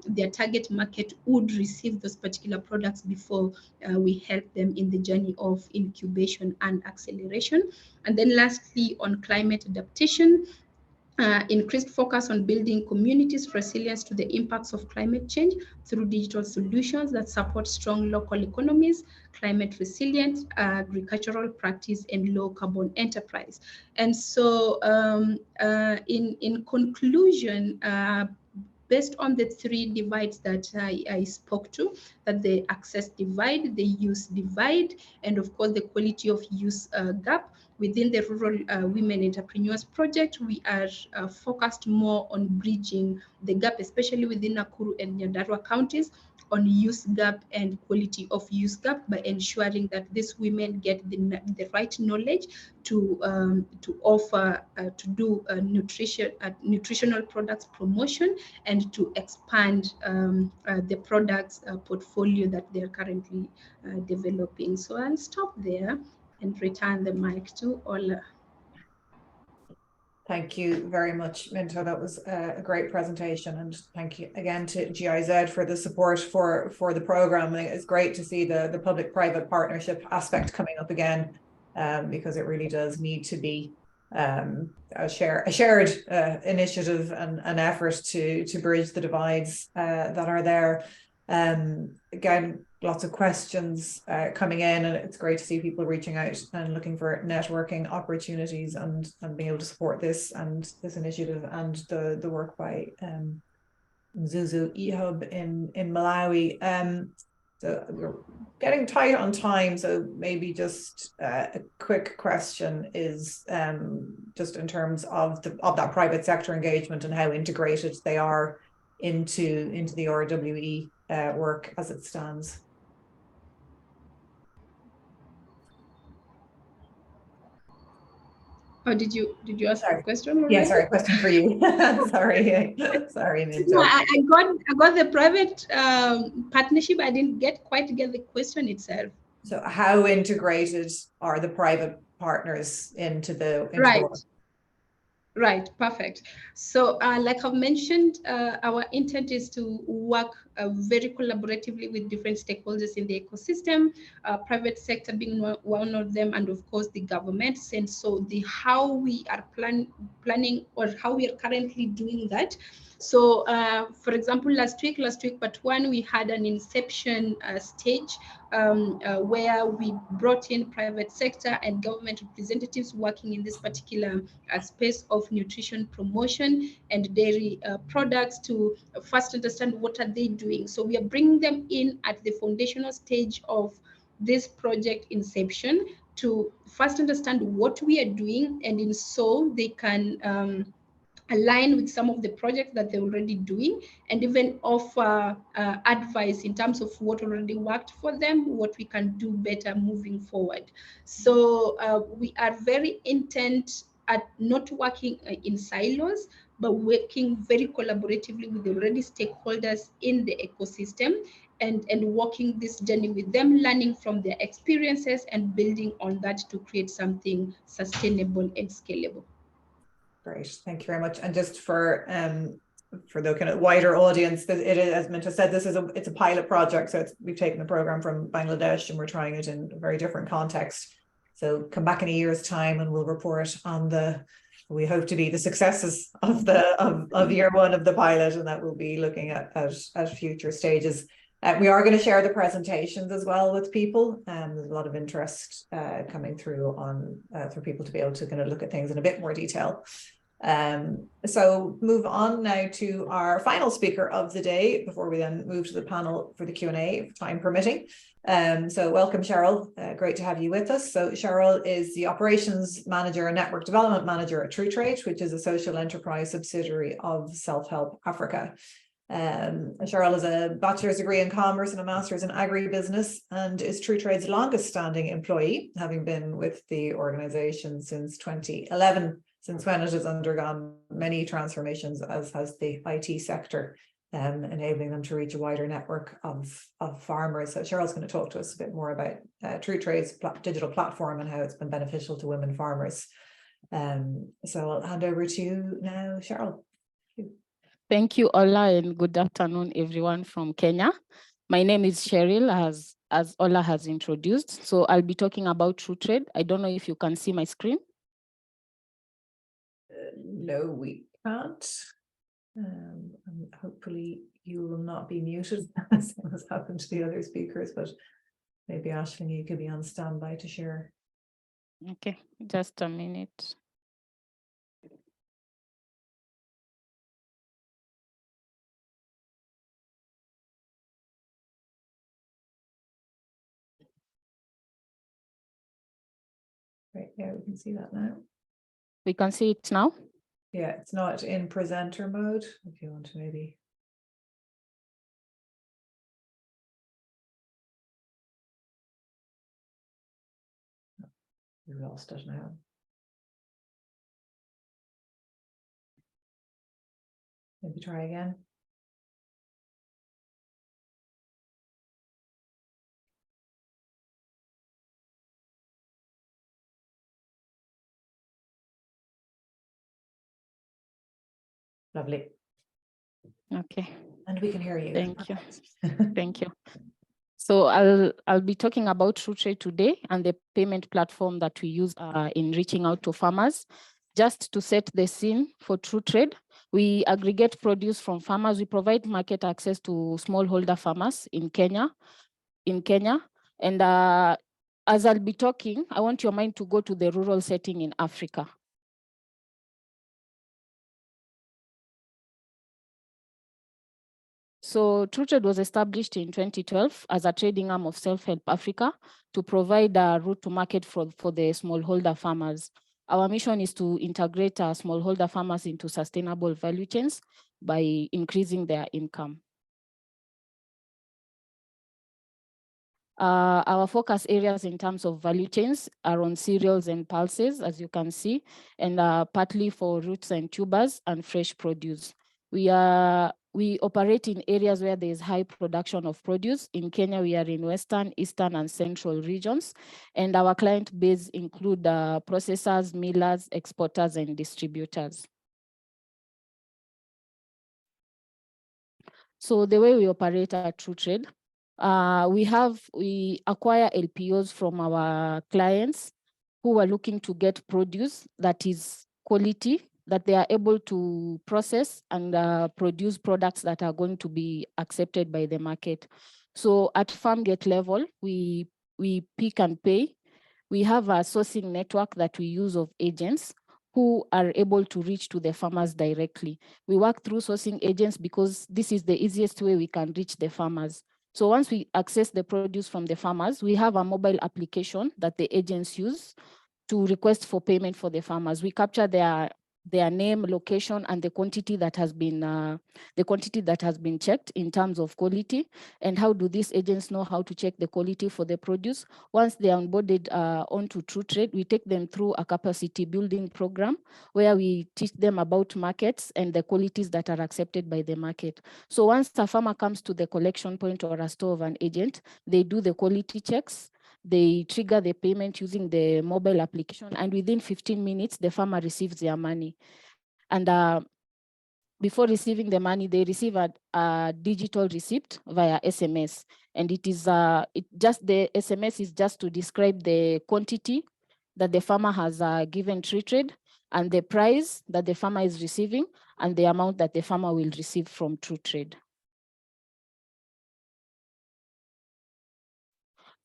Speaker 5: their target market would receive those particular products before we help them in the journey of incubation and acceleration. And then lastly, on climate adaptation, increased focus on building communities' resilience to the impacts of climate change through digital solutions that support strong local economies, climate resilient agricultural practice, and low carbon enterprise. And so in conclusion, based on the 3 divides that I spoke to, that the access divide, the use divide, and of course the quality of use gap, within the Rural Women Entrepreneurs Project, we are focused more on bridging the gap, especially within Nakuru and Nyandarua counties, on use gap and quality of use gap by ensuring that these women get the right knowledge to offer, to do nutritional products promotion and to expand the products portfolio that they're currently developing. So I'll stop there and return the mic to Ola.
Speaker 1: Thank you very much, Minto. That was a great presentation, and thank you again to GIZ for the support for the program. It's great to see the public-private partnership aspect coming up again, because it really does need to be a shared initiative and effort to bridge the divides that are there. Again, lots of questions coming in, and it's great to see people reaching out and looking for networking opportunities and being able to support this initiative and the work by Mzuzu E-Hub in Malawi. So we're getting tight on time, so maybe just a quick question is just in terms of that private sector engagement and how integrated they are into the RWE work as it stands.
Speaker 5: Oh, did you ask a question already?
Speaker 1: Yeah, sorry, question for you. sorry, Minto.
Speaker 5: No, I got the private partnership. I didn't quite get the question itself.
Speaker 1: So, how integrated are the private partners into the
Speaker 5: right? Right, perfect. So like I've mentioned, our intent is to work very collaboratively with different stakeholders in the ecosystem, private sector being one of them, and of course the governments. And so how we are planning or how we are currently doing that. So for example, last week, part 1, we had an inception stage where we brought in private sector and government representatives working in this particular space of nutrition promotion and dairy products to first understand what are they doing. So we are bringing them in at the foundational stage of this project inception to first understand what we are doing, and in so they can align with some of the projects that they're already doing, and even offer advice in terms of what already worked for them, what we can do better moving forward. So we are very intent at not working in silos, but working very collaboratively with the already stakeholders in the ecosystem, and walking this journey with them, learning from their experiences and building on that to create something sustainable and scalable.
Speaker 1: Great, thank you very much. And just for the kind of wider audience, it is, as Minta said, it's a pilot project. So we've taken the program from Bangladesh and we're trying it in a very different context. So come back in a year's time and we'll report on we hope to be the successes of year one of the pilot, and that we'll be looking at future stages. We are going to share the presentations as well with people. There's a lot of interest coming through for people to be able to kind of look at things in a bit more detail. So move on now to our final speaker of the day before we then move to the panel for the Q&A, time permitting. So welcome, Cheryl. Great to have you with us. So Cheryl is the Operations Manager and Network Development Manager at TrueTrade, which is a social enterprise subsidiary of Self-Help Africa. Cheryl has a bachelor's degree in commerce and a master's in agribusiness, and is TrueTrade's longest standing employee, having been with the organization since 2011, since when it has undergone many transformations, as has the IT sector, enabling them to reach a wider network of farmers. So Cheryl's going to talk to us a bit more about TrueTrade's digital platform and how it's been beneficial to women farmers. So I'll hand over to you now, Cheryl.
Speaker 6: Thank you, Ola, and good afternoon, everyone from Kenya. My name is Cheryl, as Ola has introduced. So I'll be talking about TrueTrade. I don't know if you can see my screen.
Speaker 1: No, we can't. And hopefully you will not be muted, as has happened to the other speakers, but maybe Aisling, you could be on standby to share.
Speaker 6: Okay, just a minute.
Speaker 1: Right, yeah, we can see that now.
Speaker 6: We can see it now?
Speaker 1: Yeah, it's not in presenter mode, if you want to maybe. We lost it now. Maybe try again. Lovely.
Speaker 6: Okay.
Speaker 1: And we can hear you.
Speaker 6: Thank you. Thank you. So I'll be talking about TrueTrade today and the payment platform that we use in reaching out to farmers. Just to set the scene for TrueTrade, we aggregate produce from farmers. We provide market access to smallholder farmers in Kenya. And as I'll be talking, I want your mind to go to the rural setting in Africa. So TrueTrade was established in 2012 as a trading arm of Self-Help Africa to provide a route to market for the smallholder farmers. Our mission is to integrate smallholder farmers into sustainable value chains by increasing their income. Our focus areas in terms of value chains are on cereals and pulses, as you can see, and partly for roots and tubers and fresh produce. We operate in areas where there is high production of produce. In Kenya, we are in Western, Eastern, and Central regions. And our client base include processors, millers, exporters, and distributors. So the way we operate at TrueTrade, we acquire LPOs from our clients who are looking to get produce that is quality, that they are able to process and produce products that are going to be accepted by the market. So at farm gate level, we pick and pay. We have a sourcing network that we use of agents who are able to reach to the farmers directly. We work through sourcing agents because this is the easiest way we can reach the farmers. So once we access the produce from the farmers, we have a mobile application that the agents use to request for payment for the farmers. We capture their their name, location, and the quantity that has been checked in terms of quality. And how do these agents know how to check the quality for the produce? Once they are onboarded onto TrueTrade, we take them through a capacity building program where we teach them about markets and the qualities that are accepted by the market. So once a farmer comes to the collection point or a store of an agent, they do the quality checks. They trigger the payment using the mobile application, and within 15 minutes, the farmer receives their money. And before receiving the money, they receive a digital receipt via SMS. And the SMS is just to describe the quantity that the farmer has given TrueTrade, and the price that the farmer is receiving, and the amount that the farmer will receive from TrueTrade.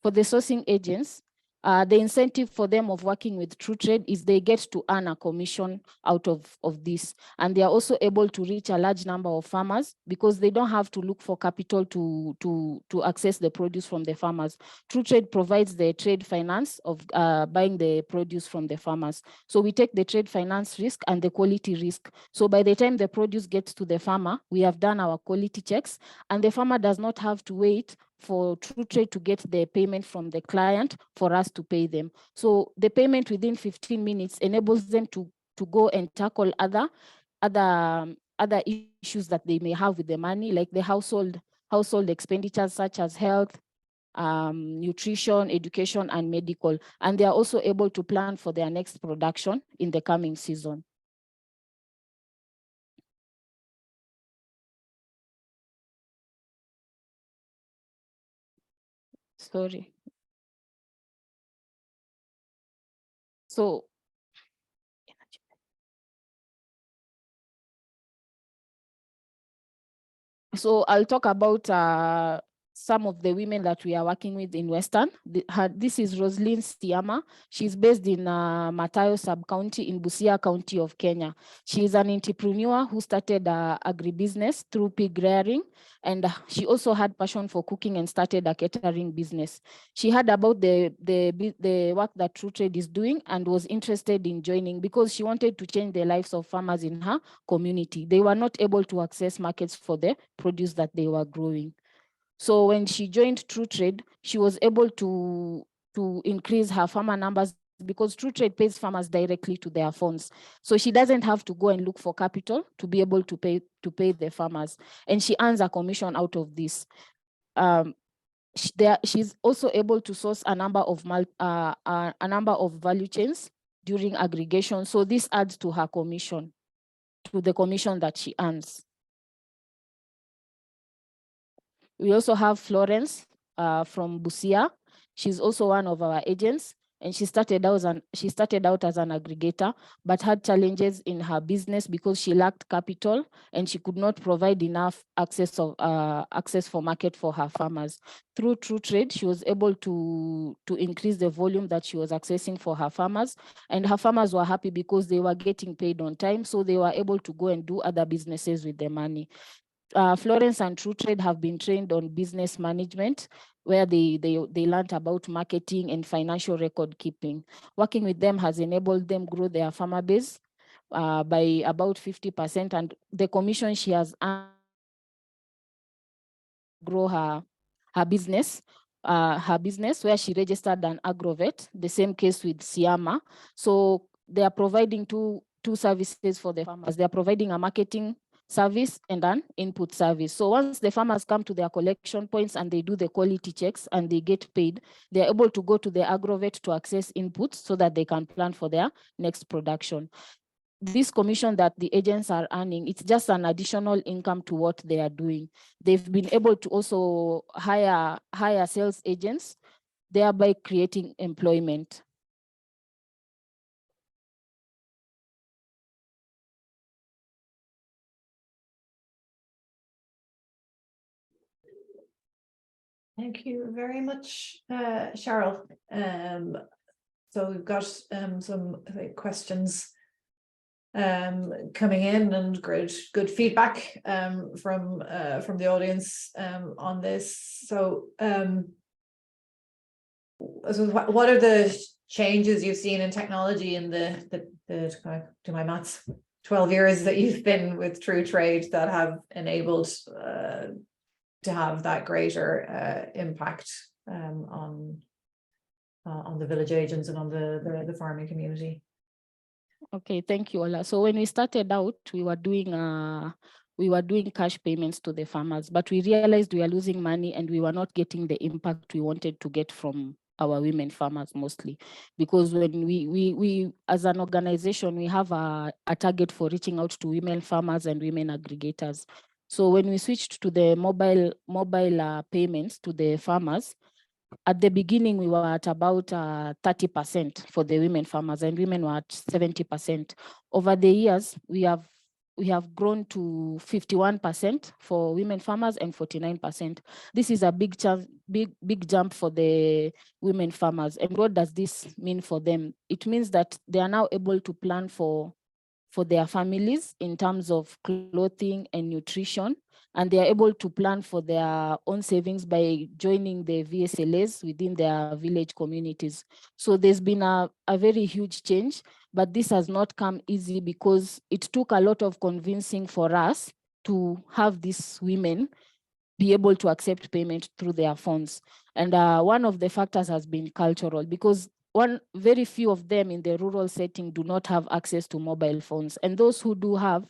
Speaker 6: For the sourcing agents, the incentive for them of working with TrueTrade is they get to earn a commission out of this. And they are also able to reach a large number of farmers because they don't have to look for capital to access the produce from the farmers. TrueTrade provides the trade finance of buying the produce from the farmers. So we take the trade finance risk and the quality risk. So by the time the produce gets to the farmer, we have done our quality checks, and the farmer does not have to wait for TrueTrade to get the payment from the client for us to pay them. So the payment within 15 minutes enables them to go and tackle other issues that they may have with the money, like the household expenditures such as health, nutrition, education, and medical. And they are also able to plan for their next production in the coming season. Sorry. So I'll talk about some of the women that we are working with in Western. This is Roslyn Stiama. She's based in Matayo sub-county in Busia County of Kenya. She is an entrepreneur who started agribusiness through pig rearing, and she also had passion for cooking and started a catering business. She heard about the work that TrueTrade is doing and was interested in joining because she wanted to change the lives of farmers in her community. They were not able to access markets for the produce that they were growing. So when she joined TrueTrade, she was able to increase her farmer numbers because TrueTrade pays farmers directly to their phones. So she doesn't have to go and look for capital to be able to pay the farmers. And she earns a commission out of this. She's also able to source a number of value chains during aggregation. So this adds to her commission, to the commission that she earns. We also have Florence from Busia. She's also one of our agents, and she started out as an aggregator, but had challenges in her business because she lacked capital and she could not provide enough access for market for her farmers. Through TrueTrade, she was able to increase the volume that she was accessing for her farmers, and her farmers were happy because they were getting paid on time, so they were able to go and do other businesses with the money. Florence and TrueTrade have been trained on business management, where they learned about marketing and financial record keeping. Working with them has enabled them grow their farmer base by about 50%, and the commission she has earned grow her business where she registered an agrovet. The same case with Siama. So they are providing two services for the farmers. They are providing a marketing service and an input service. So once the farmers come to their collection points and they do the quality checks and they get paid, they're able to go to the agrovet to access inputs so that they can plan for their next production. This commission that the agents are earning, it's just an additional income to what they are doing. They've been able to also hire sales agents, thereby creating employment.
Speaker 1: Thank you very much, Cheryl. So we've got some questions coming in, and good feedback from the audience on this. So, what are the changes you've seen in technology in the can I do my maths? 12 years that you've been with True Trade that have enabled to have that greater impact on the village agents and on the farming community?
Speaker 6: Okay, thank you, Ola. So when we started out, we were doing cash payments to the farmers, but we realized we are losing money and we were not getting the impact we wanted to get from our women farmers mostly, because when we as an organization, we have a target for reaching out to women farmers and women aggregators. So when we switched to the mobile payments to the farmers, at the beginning, we were at about 30% for the women farmers, and women were at 70%. Over the years, we have grown to 51% for women farmers and 49%. This is a big jump for the women farmers. And what does this mean for them? It means that they are now able to plan for their families in terms of clothing and nutrition, and they are able to plan for their own savings by joining the VSLAs within their village communities. So there's been a very huge change, but this has not come easy because it took a lot of convincing for us to have these women be able to accept payment through their phones. And one of the factors has been cultural, because very few of them in the rural setting do not have access to mobile phones. And those who do have,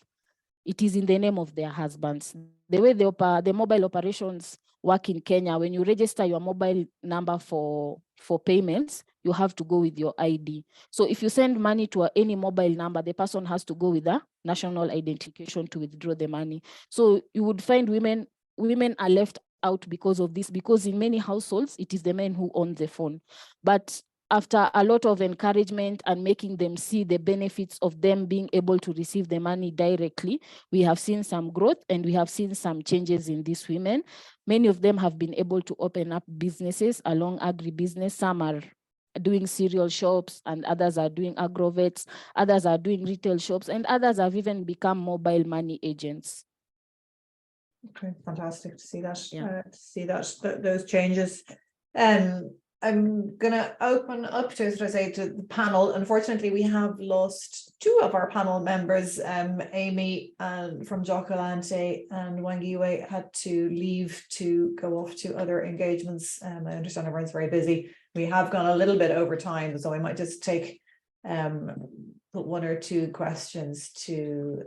Speaker 6: it is in the name of their husbands. The way the mobile operations work in Kenya, when you register your mobile number for payments, you have to go with your ID. So if you send money to any mobile number, the person has to go with a national identification to withdraw the money. So you would find women are left out because of this, because in many households, it is the men who own the phone. But after a lot of encouragement and making them see the benefits of them being able to receive the money directly, we have seen some growth and we have seen some changes in these women. Many of them have been able to open up businesses along agribusiness. Some are doing cereal shops and others are doing agrovets, others are doing retail shops, and others have even become mobile money agents.
Speaker 1: Okay, fantastic to see that.
Speaker 6: Yeah.
Speaker 1: Those changes. I'm gonna open up to the panel. Unfortunately, we have lost two of our panel members. Amy from Jokalante and Wangiwe had to leave to go off to other engagements. I understand everyone's very busy. We have gone a little bit over time, so I might just take one or two questions to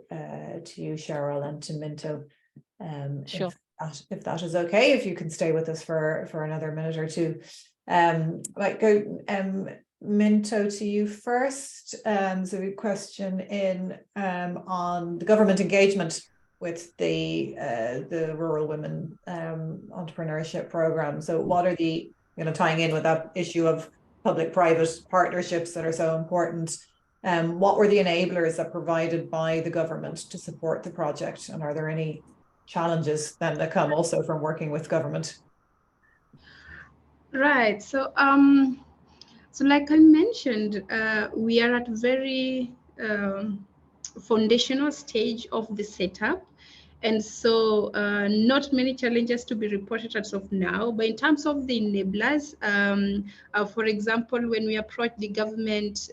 Speaker 1: you, Cheryl, and to Minto.
Speaker 6: Sure.
Speaker 1: If that is okay, if you can stay with us for another minute or two. Right, go Minto to you first. So a question in on the government engagement with the rural women entrepreneurship program. So what are the, tying in with that issue of public-private partnerships that are so important, what were the enablers that provided by the government to support the project, and are there any challenges then that come also from working with government?
Speaker 5: Right. So, so like I mentioned, we are at very foundational stage of the setup. And so not many challenges to be reported as of now, but in terms of the enablers, for example, when we approach the government,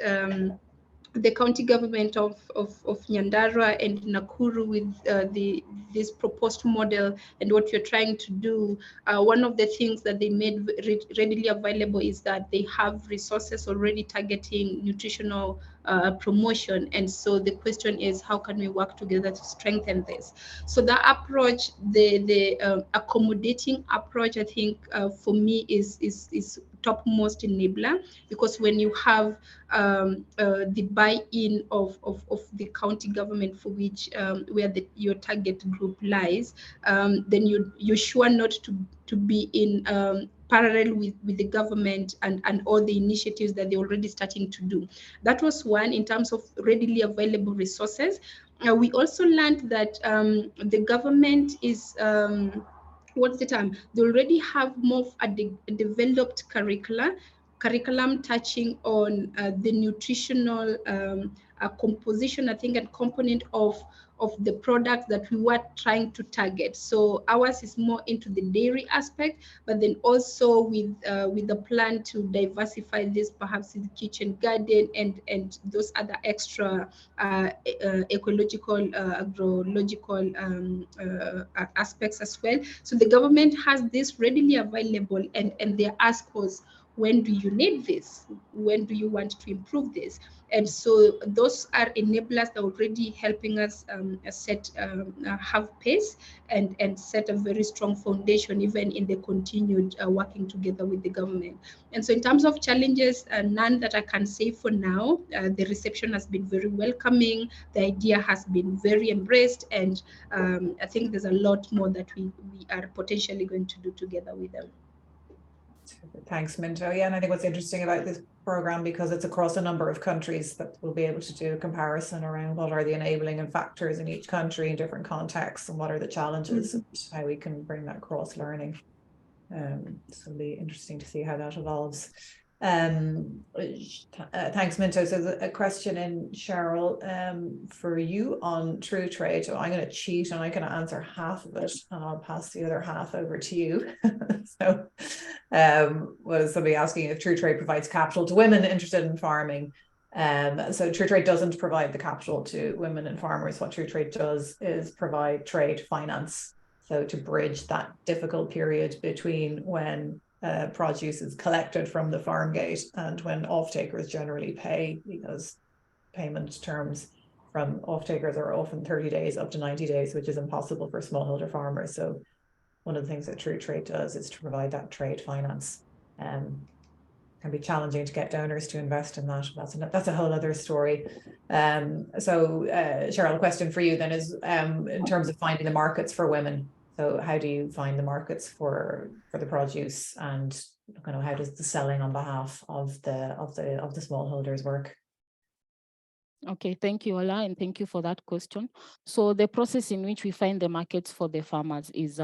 Speaker 5: the county government of Nyandarua and Nakuru with this proposed model and what you're trying to do, one of the things that they made readily available is that they have resources already targeting nutritional promotion. And so the question is, how can we work together to strengthen this? So the approach, the accommodating approach, I think for me is topmost enabler, because when you have the buy-in of the county government for which where your target group lies, then you're sure not to be in parallel with the government and all the initiatives that they're already starting to do. That was one in terms of readily available resources. We also learned that the government is what's the term? They already have more of a developed curriculum touching on the nutritional composition, I think, and component of the products that we were trying to target. So ours is more into the dairy aspect, but then also with the plan to diversify this perhaps in the kitchen garden and those other extra ecological, agrological aspects as well. So the government has this readily available, and their ask was, when do you need this? When do you want to improve this? And so those are enablers that are already helping us have pace and set a very strong foundation, even in the continued working together with the government. And so in terms of challenges, none that I can say for now. The reception has been very welcoming. The idea has been very embraced. And I think there's a lot more that we are potentially going to do together with them.
Speaker 1: Thanks, Minto. Yeah, and I think what's interesting about this program, because it's across a number of countries, that we'll be able to do a comparison around what are the enabling and factors in each country in different contexts, and what are the challenges, and how we can bring that cross learning. So it'll be interesting to see how that evolves. Thanks, Minto. So a question in, Cheryl, for you on True Trade. So I'm going to cheat and I can answer half of it, and I'll pass the other half over to you. So was somebody asking if True Trade provides capital to women interested in farming. So True Trade doesn't provide the capital to women and farmers. What True Trade does is provide trade finance. So to bridge that difficult period between when produce is collected from the farm gate and when off-takers generally pay, because payment terms from off-takers are often 30 days up to 90 days, which is impossible for smallholder farmers. So one of the things that True Trade does is to provide that trade finance. Can be challenging to get donors to invest in that. That's a whole other story. So Cheryl, a question for you then is in terms of finding the markets for women. So how do you find the markets for the produce, and kind of how does the selling on behalf of the smallholders work?
Speaker 6: Okay, thank you, Ola, and thank you for that question. So the process in which we find the markets for the farmers is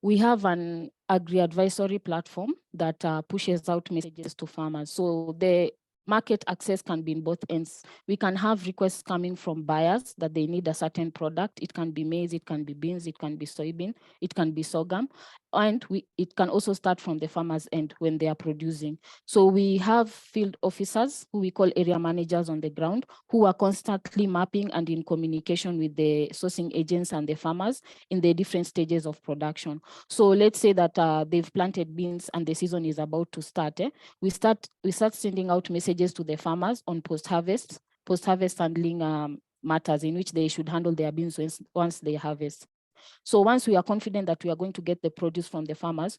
Speaker 6: we have an agri-advisory platform that pushes out messages to farmers. So the market access can be in both ends. We can have requests coming from buyers that they need a certain product. It can be maize, it can be beans, it can be soybean, it can be sorghum. And it can also start from the farmer's end when they are producing. So we have field officers who we call area managers on the ground, who are constantly mapping and in communication with the sourcing agents and the farmers in the different stages of production. So let's say that they've planted beans and the season is about to start. We start sending out messages to the farmers on post-harvest handling matters, in which they should handle their beans once they harvest. So once we are confident that we are going to get the produce from the farmers,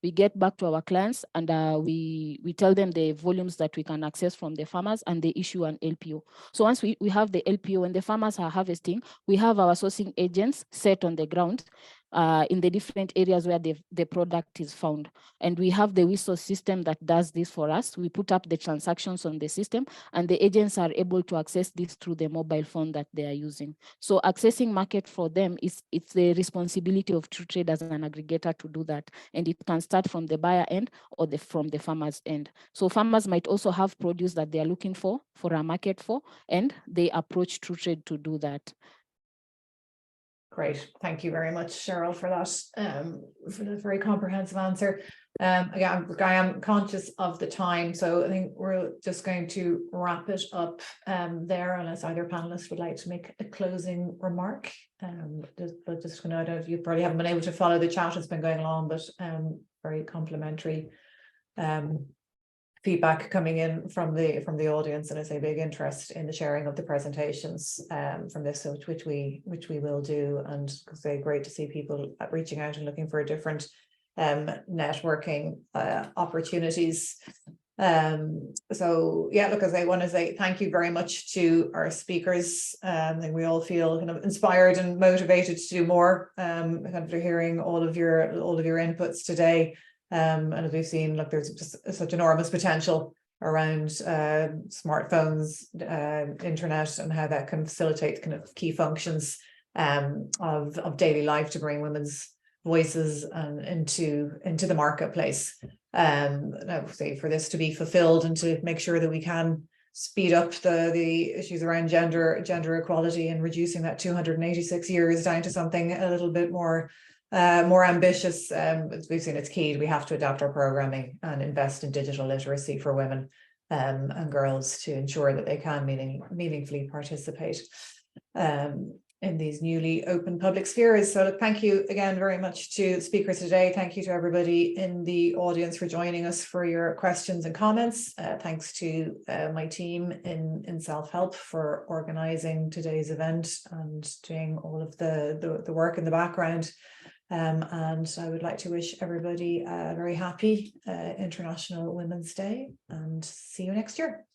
Speaker 6: we get back to our clients and we tell them the volumes that we can access from the farmers, and they issue an LPO. So once we have the LPO and the farmers are harvesting, we have our sourcing agents set on the ground in the different areas where the product is found. And we have the WISO system that does this for us. We put up the transactions on the system, and the agents are able to access this through the mobile phone that they are using. So accessing market for them, it's the responsibility of True Trade as an aggregator to do that. And it can start from the buyer end or from the farmer's end. So farmers might also have produce that they are looking for a market for, and they approach True Trade to do that.
Speaker 1: Great, thank you very much, Cheryl, for that very comprehensive answer. Again, I am conscious of the time, so I think we're just going to wrap it up there, unless either panelist would like to make a closing remark. Just to know that you probably haven't been able to follow the chat; it's been going along, but very complimentary feedback coming in from the audience, and it's a big interest in the sharing of the presentations from this, which we will do, and it's great to see people reaching out and looking for different networking opportunities. So yeah, look, as I want to say thank you very much to our speakers. I think we all feel kind of inspired and motivated to do more after hearing all of your inputs today. And as we've seen, look, there's just such enormous potential around smartphones, internet, and how that can facilitate kind of key functions of daily life to bring women's voices into the marketplace. Say for this to be fulfilled and to make sure that we can speed up the issues around gender equality and reducing that 286 years down to something a little bit more ambitious. As we've seen, it's key. We have to adapt our programming and invest in digital literacy for women and girls to ensure that they can meaningfully participate in these newly open public spheres. So look, thank you again very much to speakers today. Thank you to everybody in the audience for joining us, for your questions and comments. Thanks to my team in Self-Help for organising today's event and doing all of the work in the background. And I would like to wish everybody a very happy International Women's Day, and see you next year.